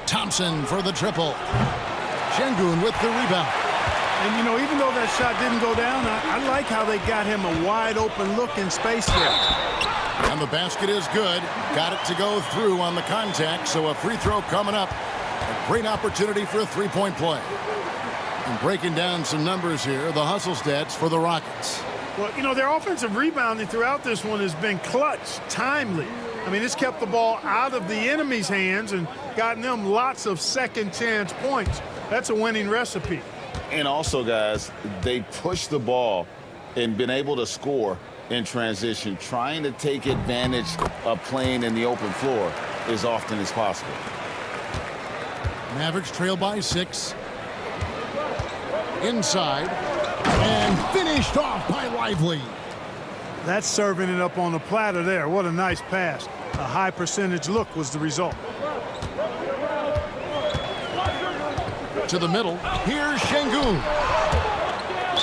Thompson for the triple. Şengün with the rebound. And, you know, even though that shot didn't go down, I like how they got him a wide open look in space there. And the basket is good. Got it to go through on the contact, so a free throw coming up. A great opportunity for a three-point play. And breaking down some numbers here, the hustle stats for the Rockets. Well, you know, their offensive rebounding throughout this one has been clutch, timely. I mean, it's kept the ball out of the enemy's hands and gotten them lots of second chance points. That's a winning recipe. And also, guys, they push the ball and been able to score in transition, trying to take advantage of playing in the open floor as often as possible. Mavericks trail by 6. Inside. And finished off by Lively. That's serving it up on the platter there. What a nice pass. A high percentage look was the result. To the middle. Here's Şengün.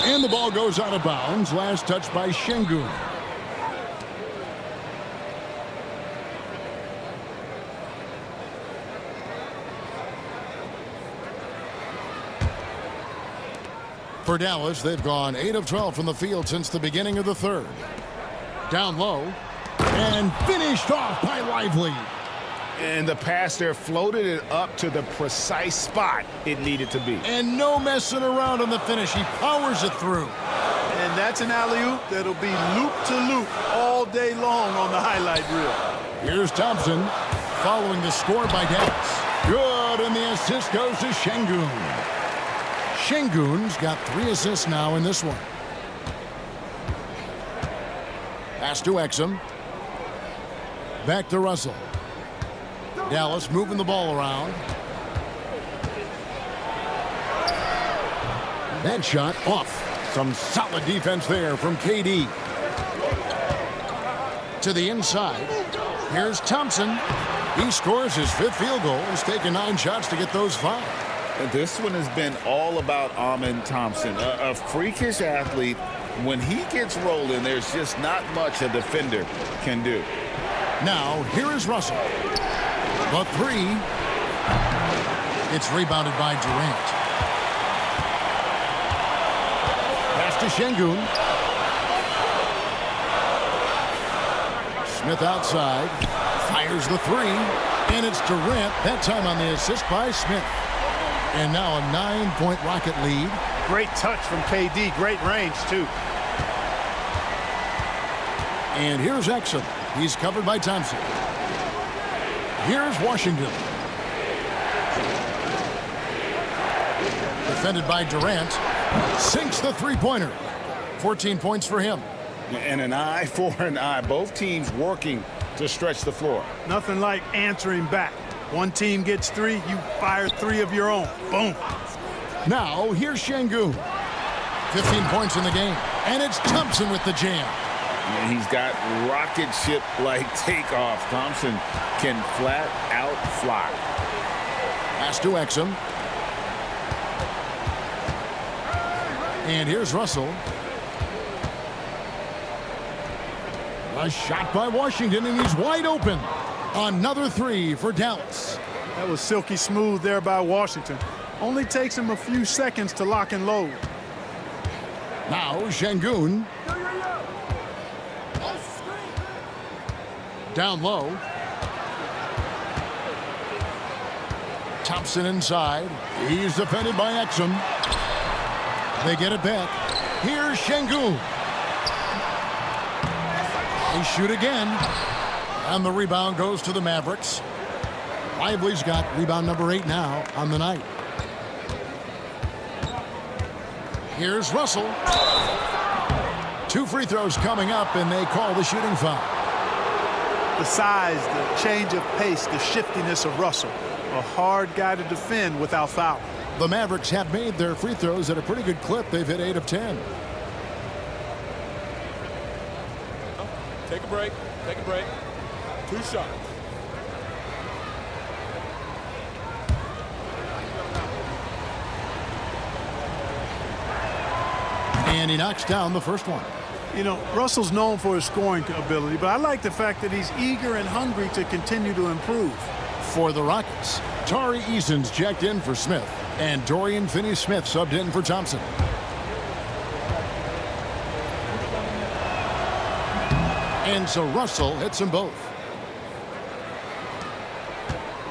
And the ball goes out of bounds. Last touch by Şengün. For Dallas, they've gone 8 of 12 from the field since the beginning of the third. Down low, and finished off by Lively. And the pass there floated it up to the precise spot it needed to be. And no messing around on the finish. He powers it through. And that's an alley-oop that'll be loop-to-loop all day long on the highlight reel. Here's Thompson following the score by Dallas. Good, and the assist goes to Şengün. Şengün's got 3 assists now in this one. Pass to Exum. Back to Russell. Dallas moving the ball around. That shot off. Some solid defense there from KD. To the inside. Here's Thompson. He scores his 5th field goal. He's taken 9 shots to get those 5. This one has been all about Amen Thompson, a freakish athlete. When he gets rolling, there's just not much a defender can do. Now, here is Russell. The 3. It's rebounded by Durant. Pass to Şengün. Smith outside. Fires the 3. And it's Durant, that time on the assist by Smith. And now a 9-point Rocket lead. Great touch from KD. Great range, too. And here's Exum. He's covered by Thompson. Here's Washington. Defended by Durant. Sinks the 3-pointer. 14 points for him. And an eye for an eye. Both teams working to stretch the floor. Nothing like answering back. One team gets 3, you fire 3 of your own. Boom. Now, here's Şengün. 15 points in the game. And it's Thompson with the jam. And he's got rocket ship-like takeoff. Thompson can flat out fly. Pass to Exum. And here's Russell. A shot by Washington, and he's wide open. Another 3 for Dallas. That was silky smooth there by Washington. Only takes him a few seconds to lock and load. Now Şengün. Down low. Thompson inside. He's defended by Exum. They get it back. Here's Şengün. They shoot again. And the rebound goes to the Mavericks. Lively's got rebound number 8 now on the night. Here's Russell. 2 free throws coming up, and they call the shooting foul. The size, the change of pace, the shiftiness of Russell. A hard guy to defend without foul. The Mavericks have made their free throws at a pretty good clip. They've hit 8 of 10. Take a break. Take a break. 2 shots. And he knocks down the first one. You know, Russell's known for his scoring ability, but I like the fact that he's eager and hungry to continue to improve. For the Rockets, Tari Eason's checked in for Smith, and Dorian Finney-Smith subbed in for Thompson. And so Russell hits them both.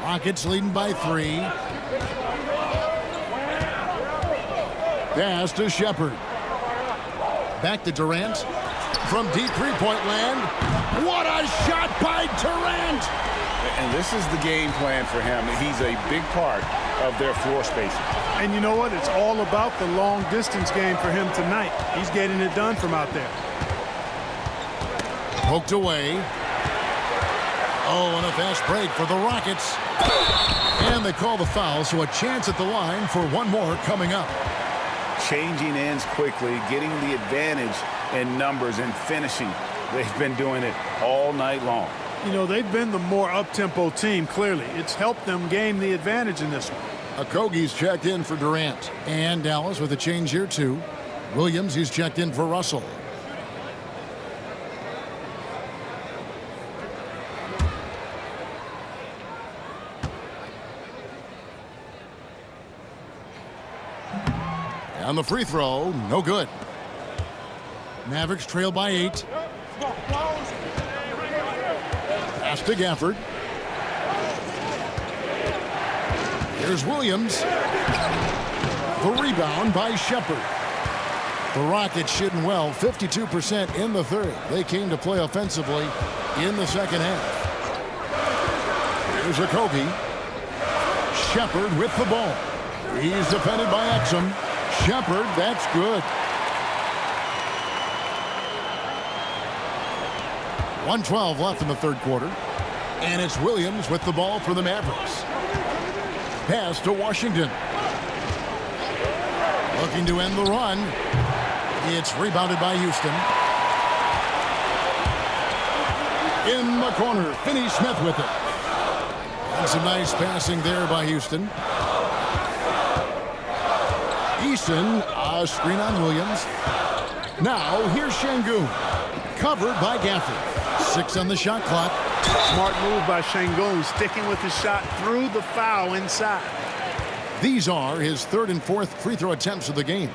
Rockets leading by 3. Pass to Shepard. Back to Durant. From deep three-point land. What a shot by Durant! And this is the game plan for him. He's a big part of their floor spacing. And you know what? It's all about the long-distance game for him tonight. He's getting it done from out there. Poked away. Oh, and a fast break for the Rockets. And they call the foul, so a chance at the line for one more coming up. Changing ends quickly, getting the advantage in numbers and finishing. They've been doing it all night long. You know, they've been the more up-tempo team, clearly. It's helped them gain the advantage in this one. Okogie's checked in for Durant. And Dallas with a change here, too. Williams, he's checked in for Russell. And the free throw, no good. Mavericks trail by 8. Pass to Gafford. Here's Williams. The rebound by Shepherd. The Rockets shooting well, 52% in the third. They came to play offensively in the second half. Here's Okogie. Shepherd with the ball. He's defended by Exum. Shepherd, that's good. 1:12 left in the third quarter. And it's Williams with the ball for the Mavericks. Pass to Washington. Looking to end the run. It's rebounded by Houston. In the corner, Finney-Smith with it. And some nice passing there by Houston. Eason, a screen on Williams. Now, here's Şengün. Covered by Gafford. 6 on the shot clock. Smart move by Şengün, sticking with the shot through the foul inside. These are his third and fourth free throw attempts of the game.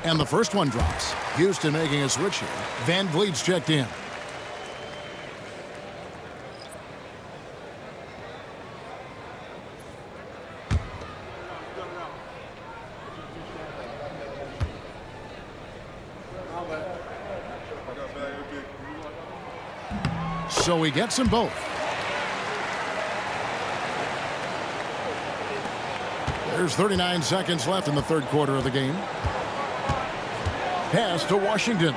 And the first one drops. Houston making a switch here. Van Vliet's checked in. So he gets them both. There's 39 seconds left in the third quarter of the game. Pass to Washington.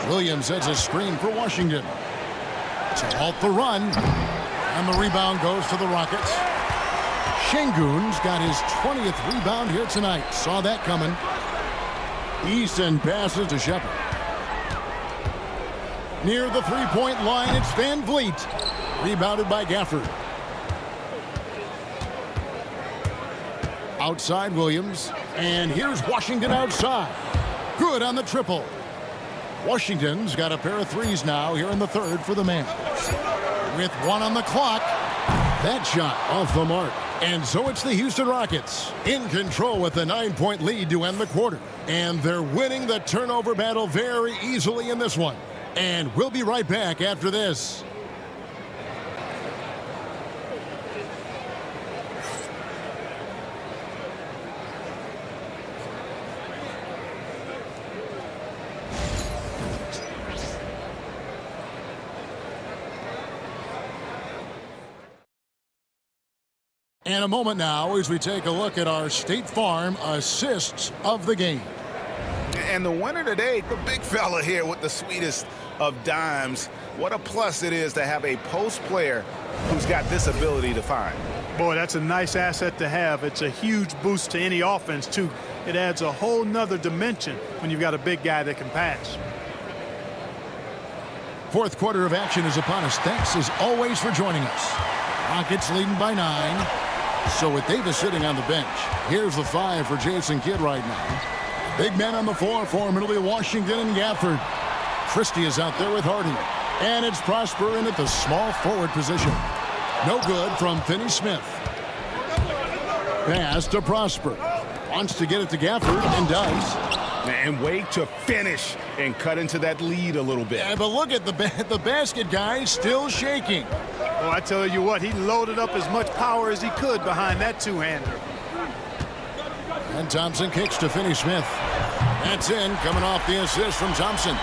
Williams sets a screen for Washington to halt the run. And the rebound goes to the Rockets. Şengün's got his 20th rebound here tonight. Saw that coming. Eason passes to Shepherd. Near the three-point line, it's Van Vliet. Rebounded by Gafford. Outside Williams. And here's Washington outside. Good on the triple. Washington's got a pair of threes now here in the third for the Mavs. With 1 on the clock, that shot off the mark. And so it's the Houston Rockets in control with a 9-point lead to end the quarter. And they're winning the turnover battle very easily in this one. And we'll be right back after this. And a moment now as we take a look at our State Farm assists of the game. And the winner today, the big fella here with the sweetest of dimes. What a plus it is to have a post player who's got this ability to find. Boy, that's a nice asset to have. It's a huge boost to any offense, too. It adds a whole nother dimension when you've got a big guy that can pass. Fourth quarter of action is upon us. Thanks as always for joining us. Rockets leading by 9. So with Davis sitting on the bench, here's the 5 for Jason Kidd right now. Big men on the floor for him. It'll be Washington and Gafford. Christie is out there with Hardy. And it's Prosper in at the small forward position. No good from Finney-Smith. Pass to Prosper. Wants to get it to Gafford and does. And wait to finish and cut into that lead a little bit. Yeah, but look at the basket guy still shaking. Well, I tell you what, he loaded up as much power as he could behind that two-hander. And Thompson kicks to Finney-Smith. That's in, coming off the assist from Thompson.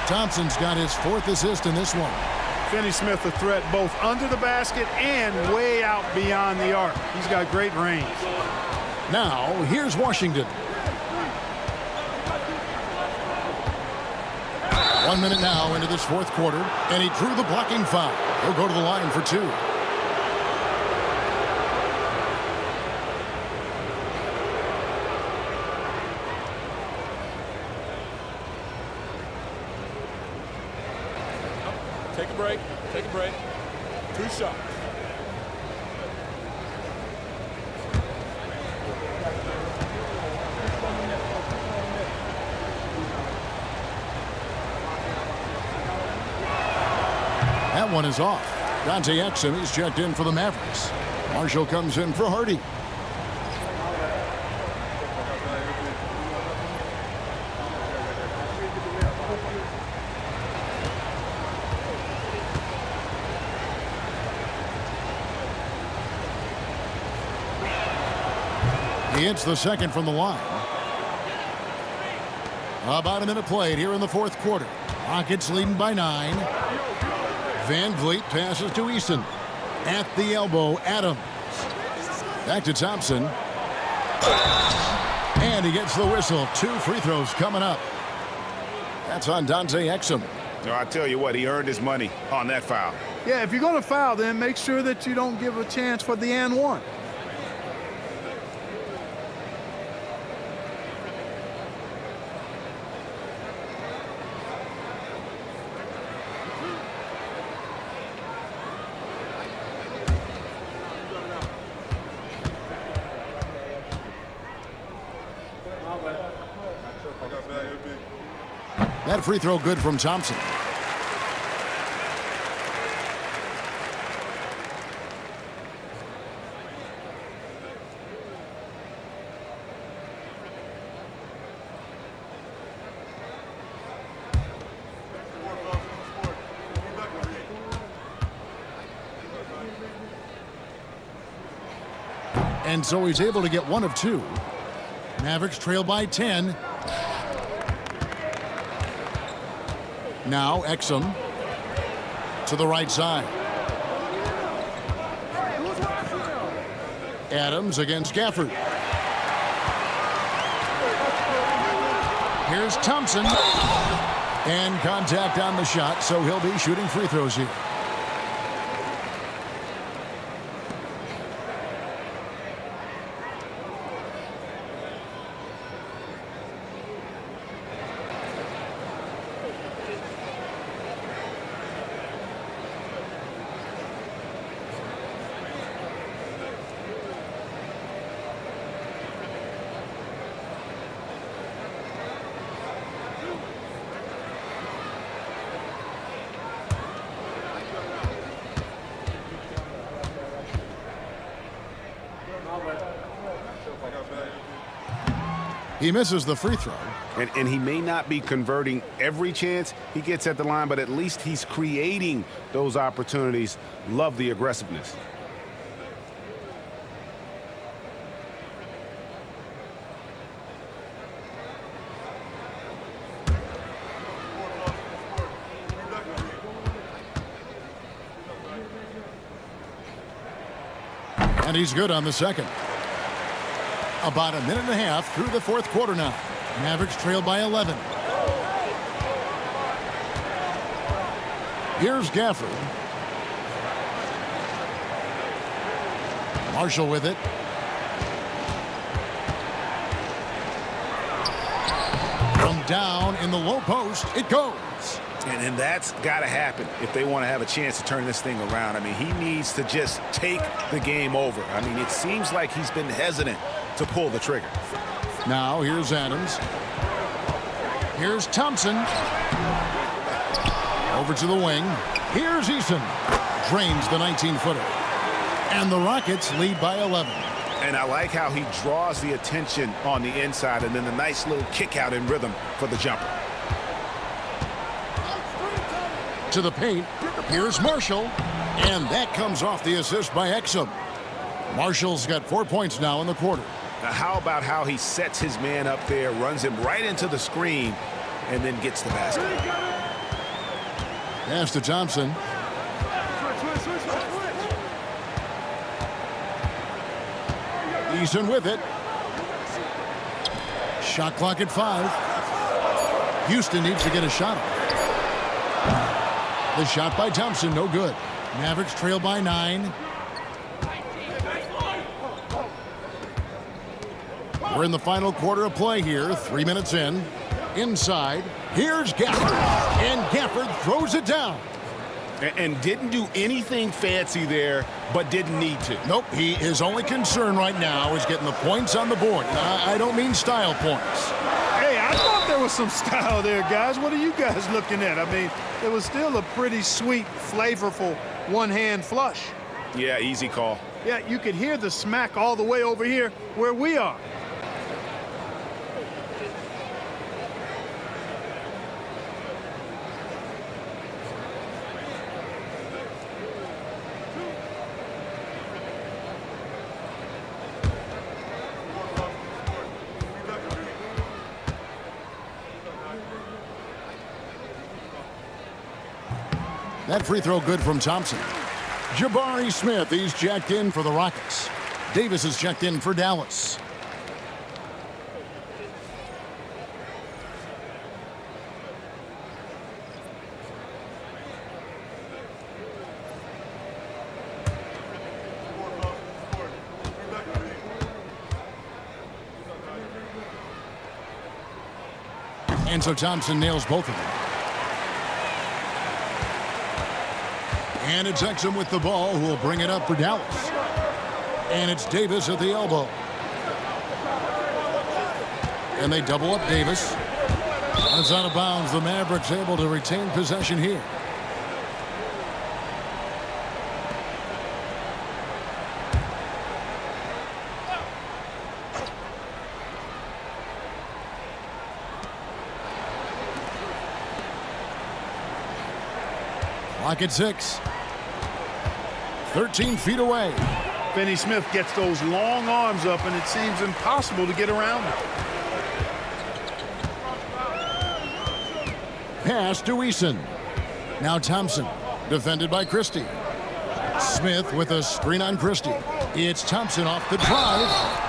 Thompson's got his 4th assist in this one. Finney-Smith a threat both under the basket and way out beyond the arc. He's got great range. Now, here's Washington. 1 minute now into this fourth quarter, and he drew the blocking foul. He'll go to the line for 2. Take a break. Take a break. 2 shots. That one is off. Dante Exum is checked in for the Mavericks. Marshall comes in for Hardy. He hits the second from the line. About a minute played here in the fourth quarter. Rockets leading by 9. Van Vliet passes to Eason. At the elbow, Adams. Back to Thompson. And he gets the whistle. 2 free throws coming up. That's on Dante Exum. No, I tell you what, he earned his money on that foul. Yeah, if you're going to foul, then make sure that you don't give a chance for the and one. That free throw good from Thompson. And so he's able to get 1 of 2. Mavericks trail by 10. Now Exum to the right side. Adams against Gafford. Here's Thompson. And contact on the shot, so he'll be shooting free throws here. He misses the free throw. And he may not be converting every chance he gets at the line, but at least he's creating those opportunities. Love the aggressiveness. And he's good on the second. About a minute and a half through the fourth quarter now. Mavericks trail by 11. Here's Gafford. Marshall with it. From down in the low post, it goes. And that's got to happen if they want to have a chance to turn this thing around. I mean, he needs to just take the game over. I mean, it seems like he's been hesitant to pull the trigger. Now here's Adams. Here's Thompson. Over to the wing. Here's Eason. Drains the 19-footer. And the Rockets lead by 11. And I like how he draws the attention on the inside and then the nice little kick out in rhythm for the jumper. To the paint. Here's Marshall. And that comes off the assist by Exum. Marshall's got 4 points now in the quarter. Now, how about how he sets his man up there, runs him right into the screen, and then gets the basket. Pass to Thompson. Eason with it. Shot clock at 5. Houston needs to get a shot off. The shot by Thompson, no good. Mavericks trail by 9. We're in the final quarter of play here. 3 minutes in. Inside. Here's Gafford. And Gafford throws it down. And didn't do anything fancy there, but didn't need to. Nope. His only concern right now is getting the points on the board. I don't mean style points. Hey, I thought there was some style there, guys. What are you guys looking at? I mean, it was still a pretty sweet, flavorful one-hand flush. Yeah, easy call. Yeah, you could hear the smack all the way over here where we are. That free throw good from Thompson. Jabari Smith, he's checked in for the Rockets. Davis is checked in for Dallas. And so Thompson nails both of them. And it's Exum with the ball, who will bring it up for Dallas. And it's Davis at the elbow. And they double up Davis. It's out of bounds. The Mavericks able to retain possession here. Clock at 6. 13 feet away. Finney Smith gets those long arms up, and it seems impossible to get around it. Pass to Eason. Now Thompson, defended by Christie. Smith with a screen on Christie. It's Thompson off the drive.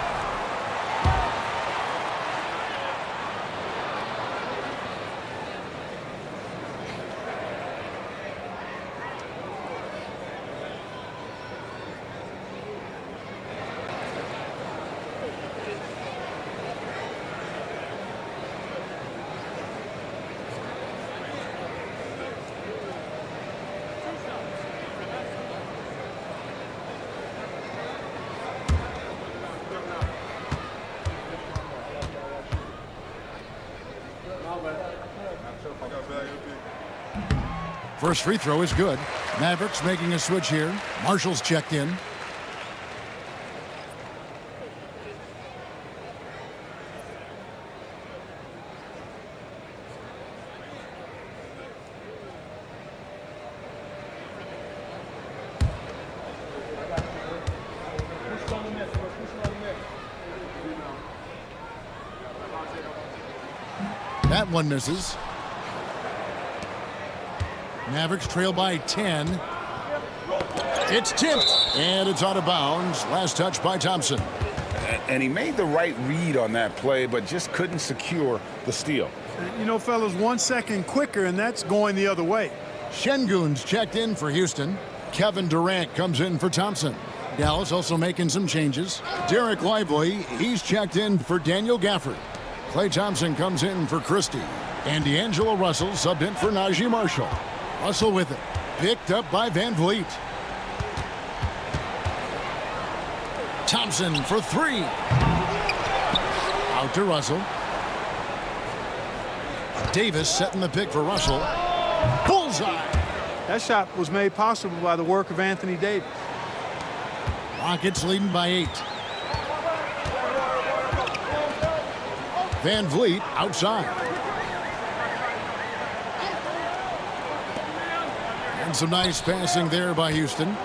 First free throw is good. Mavericks making a switch here. Marshall's checked in. That one misses. Mavericks trail by 10. It's tipped, and it's out of bounds. Last touch by Thompson. And he made the right read on that play, but just couldn't secure the steal. You know, fellas, 1 second quicker, and that's going the other way. Şengün's checked in for Houston. Kevin Durant comes in for Thompson. Dallas also making some changes. Derek Lively, he's checked in for Daniel Gafford. Klay Thompson comes in for Christie. And D'Angelo Russell subbed in for Najee Marshall. Russell with it. Picked up by Van Vliet. Thompson for 3. Out to Russell. Davis setting the pick for Russell. Bullseye. That shot was made possible by the work of Anthony Davis. Rockets leading by 8. Van Vliet outside. And some nice passing there by Houston.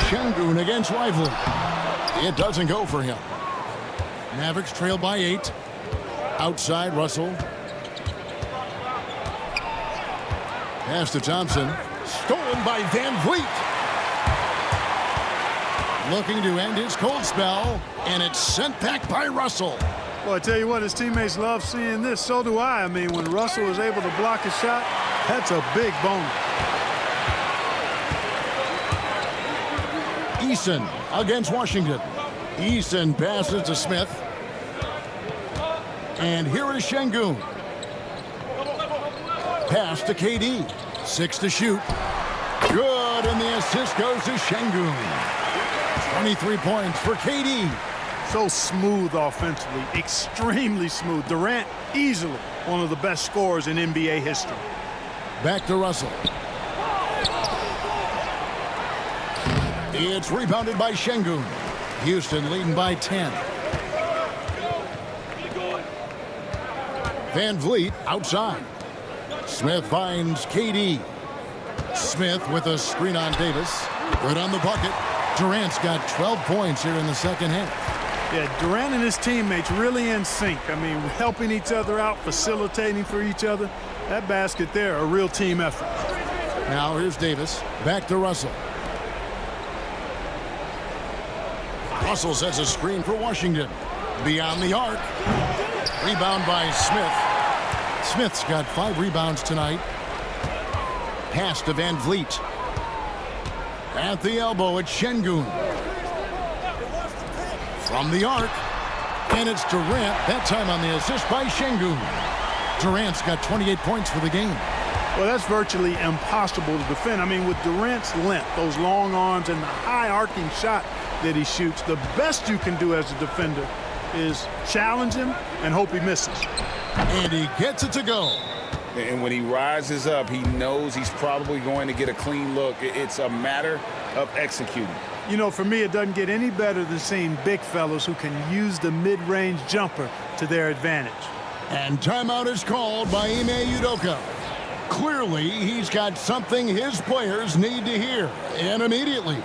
Şengün against Lively. It doesn't go for him. Mavericks trail by 8. Outside Russell. Pass to Thompson. Stolen by Van Vliet. Looking to end his cold spell, and it's sent back by Russell. Well, I tell you what, his teammates love seeing this. So do I. I mean, when Russell is able to block a shot, that's a big bonus. Eason against Washington. Eason passes to Smith. And here is Şengün. Pass to KD. 6 to shoot. Good, and the assist goes to Şengün. 23 points for KD. So smooth offensively, extremely smooth. Durant, easily one of the best scorers in NBA history. Back to Russell. It's rebounded by Şengün. Houston leading by 10. Van Vliet outside. Smith finds KD. Smith with a screen on Davis. Good on the bucket. Durant's got 12 points here in the second half. Yeah, Durant and his teammates really in sync. I mean, helping each other out, facilitating for each other. That basket there, a real team effort. Now here's Davis. Back to Russell. Russell sets a screen for Washington. Beyond the arc. Rebound by Smith. Smith's got 5 rebounds tonight. Pass to Van Vliet. At the elbow, it's Şengün. From the arc. And it's Durant. That time on the assist by Şengün. Durant's got 28 points for the game. Well, that's virtually impossible to defend. I mean, with Durant's length, those long arms, and the high arcing shot that he shoots, the best you can do as a defender is challenge him and hope he misses. And he gets it to go. And when he rises up, he knows he's probably going to get a clean look. It's a matter of executing. You know, for me, it doesn't get any better than seeing big fellas who can use the mid-range jumper to their advantage. And timeout is called by Ime Udoka. Clearly, he's got something his players need to hear, and immediately.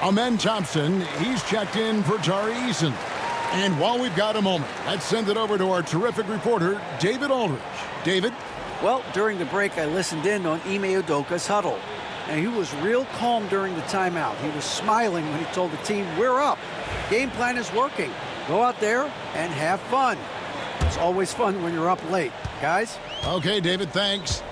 Amen Thompson, he's checked in for Tari Eason. And while we've got a moment, let's send it over to our terrific reporter, David Aldridge. David? Well, during the break, I listened in on Ime Udoka's huddle. And he was real calm during the timeout. He was smiling when he told the team, we're up. Game plan is working. Go out there and have fun. It's always fun when you're up late. Guys? Okay, David, thanks.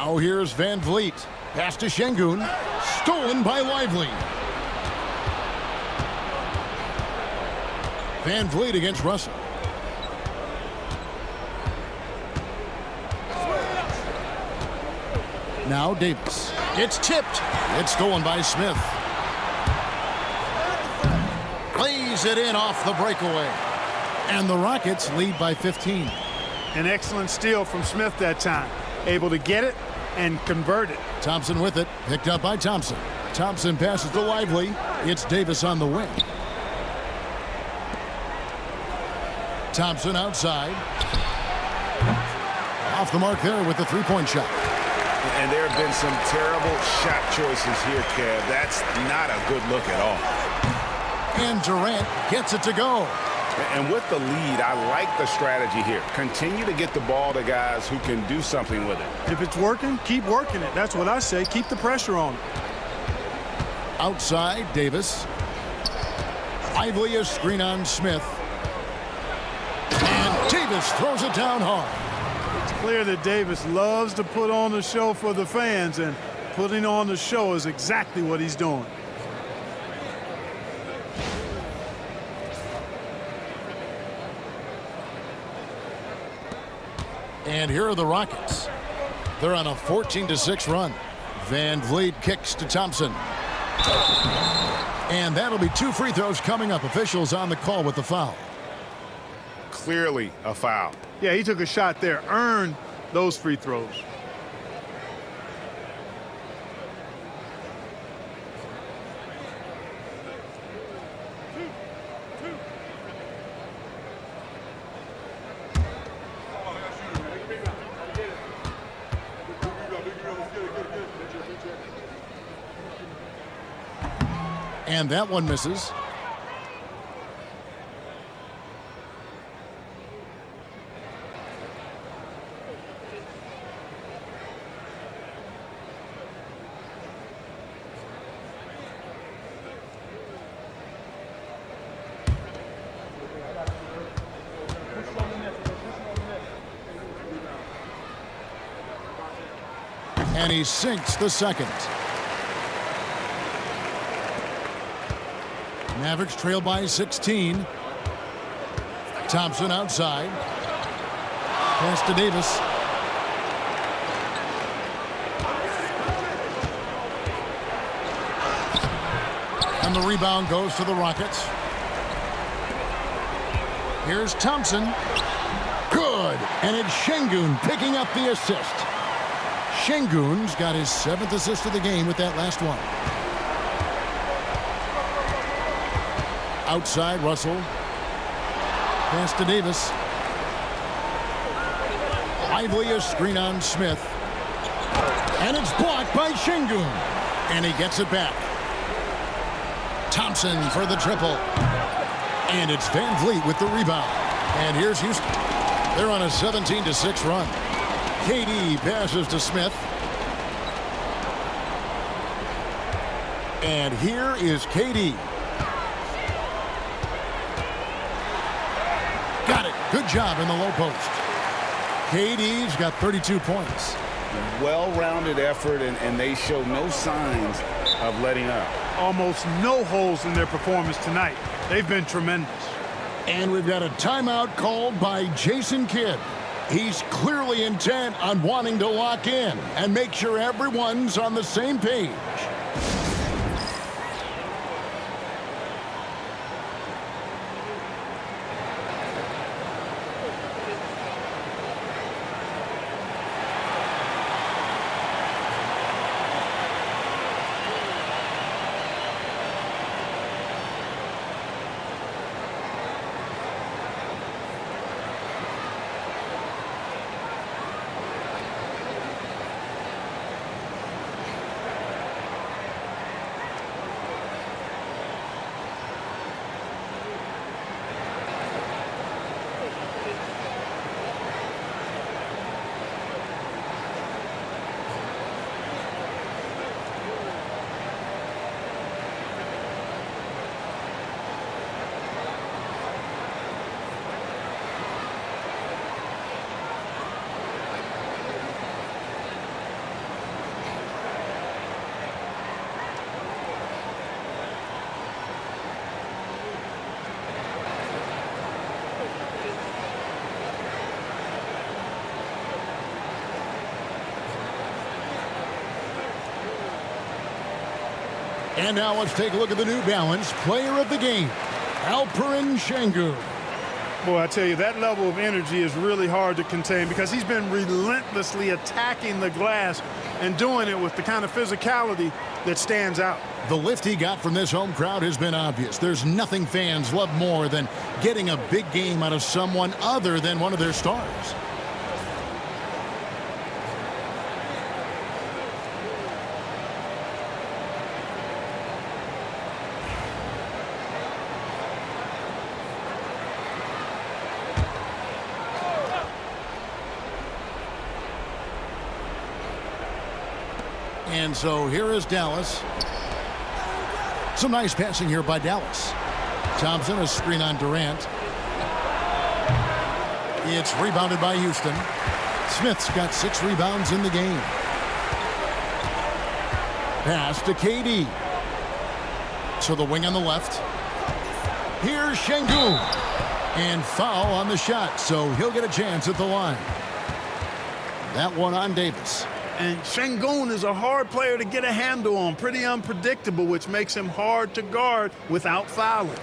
Now here's Van Vliet. Pass to Şengün. Stolen by Lively. Van Vliet against Russell. Now Davis. It's tipped. It's stolen by Smith. Plays it in off the breakaway. And the Rockets lead by 15. An excellent steal from Smith that time. Able to get it and convert it. Thompson with it. Picked up by Thompson. Thompson passes to Lively. It's Davis on the wing. Thompson outside. Off the mark there with the three-point shot. And there have been some terrible shot choices here, Kev. That's not a good look at all. And Durant gets it to go. And with the lead, I like the strategy here. Continue to get the ball to guys who can do something with it. If it's working, keep working it. That's what I say. Keep the pressure on it. Outside, Davis. Lively a screen on Smith. And Davis throws it down hard. Clear that Davis loves to put on the show for the fans, and putting on the show is exactly what he's doing. And here are the Rockets. They're on a 14-6 run. Van Vliet kicks to Thompson. And that'll be 2 free throws coming up. Officials on the call with the foul. Clearly a foul. Yeah, he took a shot there, earned those free throws. And that one misses. And he sinks the second. Mavericks trail by 16. Thompson outside. Pass to Davis. And the rebound goes to the Rockets. Here's Thompson. Good. And it's Şengün picking up the assist. Şengün's got his 7th assist of the game with that last one. Outside, Russell. Pass to Davis. Lively a screen on Smith. And it's blocked by Şengün. And he gets it back. Thompson for the triple. And it's Van Vliet with the rebound. And here's Houston. They're on a 17-6 run. KD passes to Smith. And here is KD. Got it. Good job in the low post. KD's got 32 points. Well-rounded effort, and they show no signs of letting up. Almost no holes in their performance tonight. They've been tremendous. And we've got a timeout called by Jason Kidd. He's clearly intent on wanting to lock in and make sure everyone's on the same page. And now let's take a look at the New Balance player of the game, Alperen Şengün. Boy, I tell you, that level of energy is really hard to contain because he's been relentlessly attacking the glass and doing it with the kind of physicality that stands out. The lift he got from this home crowd has been obvious. There's nothing fans love more than getting a big game out of someone other than one of their stars. And so here is Dallas. Some nice passing here by Dallas. Thompson, a screen on Durant. It's rebounded by Houston. Smith's got 6 rebounds in the game. Pass to KD. To the wing on the left. Here's Şengün. And foul on the shot, so he'll get a chance at the line. That one on Davis. And Şengün is a hard player to get a handle on, pretty unpredictable, which makes him hard to guard without fouling.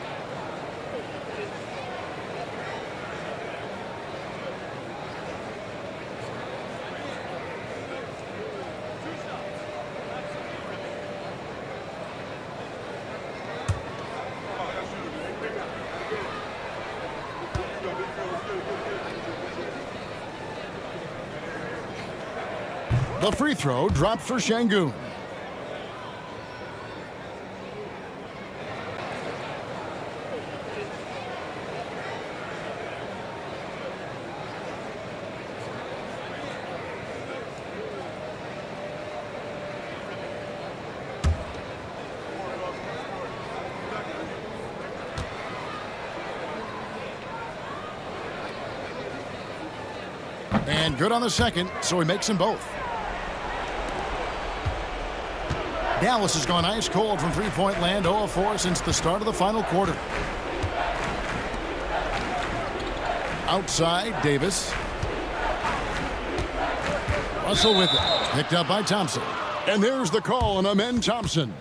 The free throw dropped for Şengün. And good on the second, so he makes them both. Dallas has gone ice cold from three-point land, 0 of 4 since the start of the final quarter. Outside, Davis. Russell with it. Picked up by Thompson. And there's the call on Amen Thompson.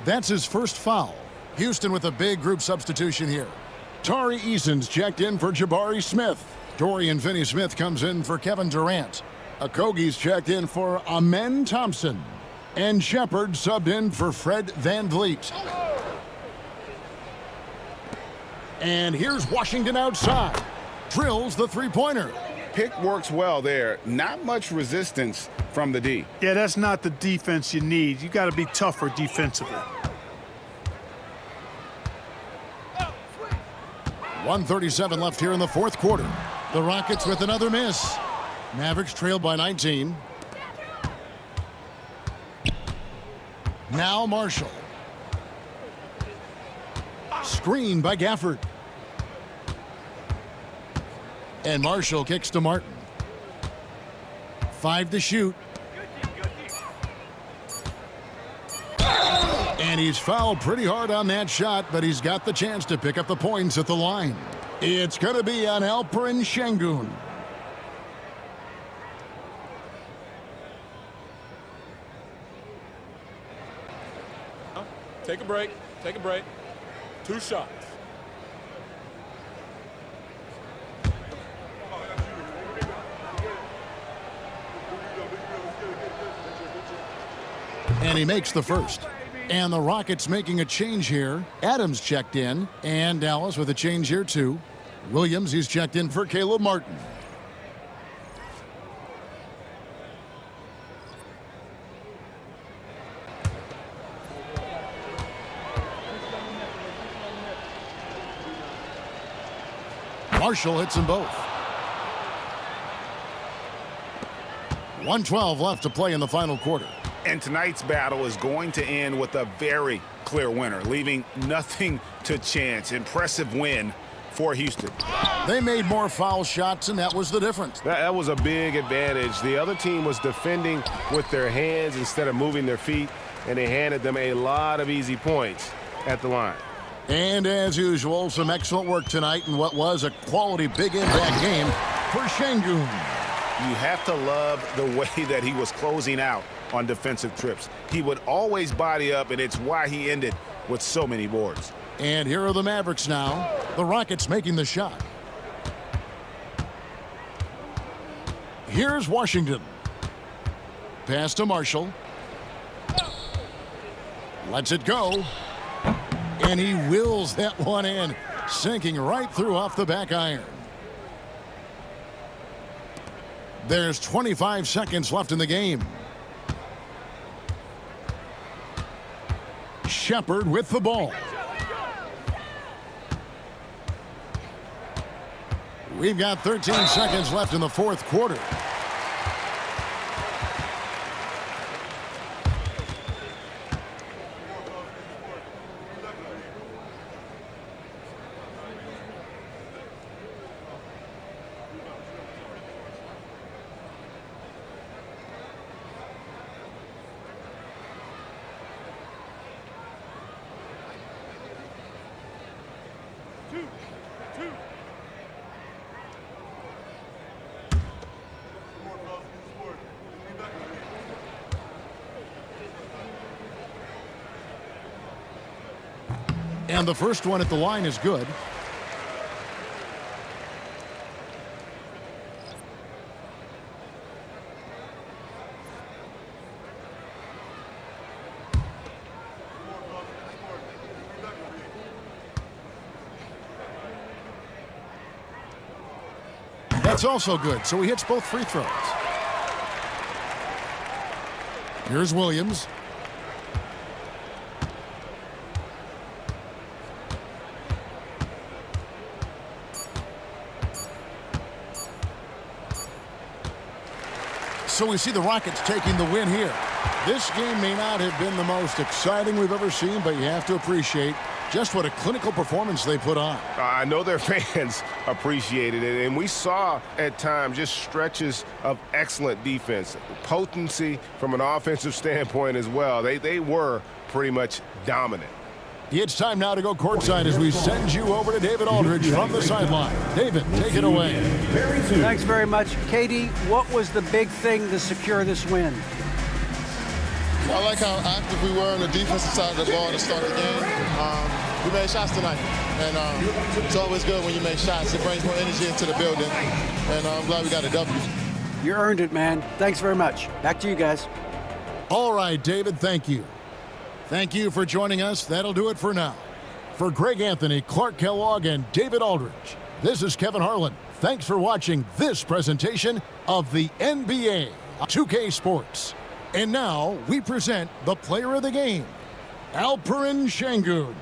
That's his first foul. Houston with a big group substitution here. Tari Eason's checked in for Jabari Smith. Dorian Finney-Smith comes in for Kevin Durant. Okogie's checked in for Amen Thompson. And Shepard subbed in for Fred VanVleet. And here's Washington outside. Drills the three-pointer. Pick works well there. Not much resistance from the D. Yeah, that's not the defense you need. You got to be tougher defensively. 1:37 left here in the fourth quarter. The Rockets with another miss. Mavericks trailed by 19. Now Marshall. Screen by Gafford. And Marshall kicks to Martin. 5 to shoot. And he's fouled pretty hard on that shot, but he's got the chance to pick up the points at the line. It's going to be on Alperen Şengün. Take a break. Take a break. 2 shots. And he makes the first. And the Rockets making a change here. Adams checked in, and Dallas with a change here too. Williams, he's checked in for Caleb Martin. Marshall hits them both. 1:12 left to play in the final quarter. And tonight's battle is going to end with a very clear winner, leaving nothing to chance. Impressive win for Houston. They made more foul shots, and that was the difference. That was a big advantage. The other team was defending with their hands instead of moving their feet, and they handed them a lot of easy points at the line. And as usual, some excellent work tonight in what was a quality big impact game for Şengün. You have to love the way that he was closing out on defensive trips. He would always body up, and it's why he ended with so many boards. And here are the Mavericks now. The Rockets making the shot. Here's Washington. Pass to Marshall. Lets it go. And he wills that one in, sinking right through off the back iron. There's 25 seconds left in the game. Shepard with the ball. We've got 13 seconds left in the fourth quarter. And the first one at the line is good. That's also good, so he hits both free throws. Here's Williams. So we see the Rockets taking the win here. This game may not have been the most exciting we've ever seen, but you have to appreciate just what a clinical performance they put on. I know their fans appreciated it, and we saw at times just stretches of excellent defense, potency from an offensive standpoint as well. They were pretty much dominant. It's time now to go courtside as we send you over to David Aldridge from the sideline. David, take it away. Thanks very much. Katie, what was the big thing to secure this win? I like how active we were on the defensive side of the ball to start the game. We made shots tonight, and it's always good when you make shots. It brings more energy into the building, and I'm glad we got a W. You earned it, man. Thanks very much. Back to you guys. All right, David, thank you. Thank you for joining us. That'll do it for now. For Greg Anthony, Clark Kellogg, and David Aldridge, this is Kevin Harlan. Thanks for watching this presentation of the NBA 2K Sports. And now we present the player of the game, Alperen Şengün.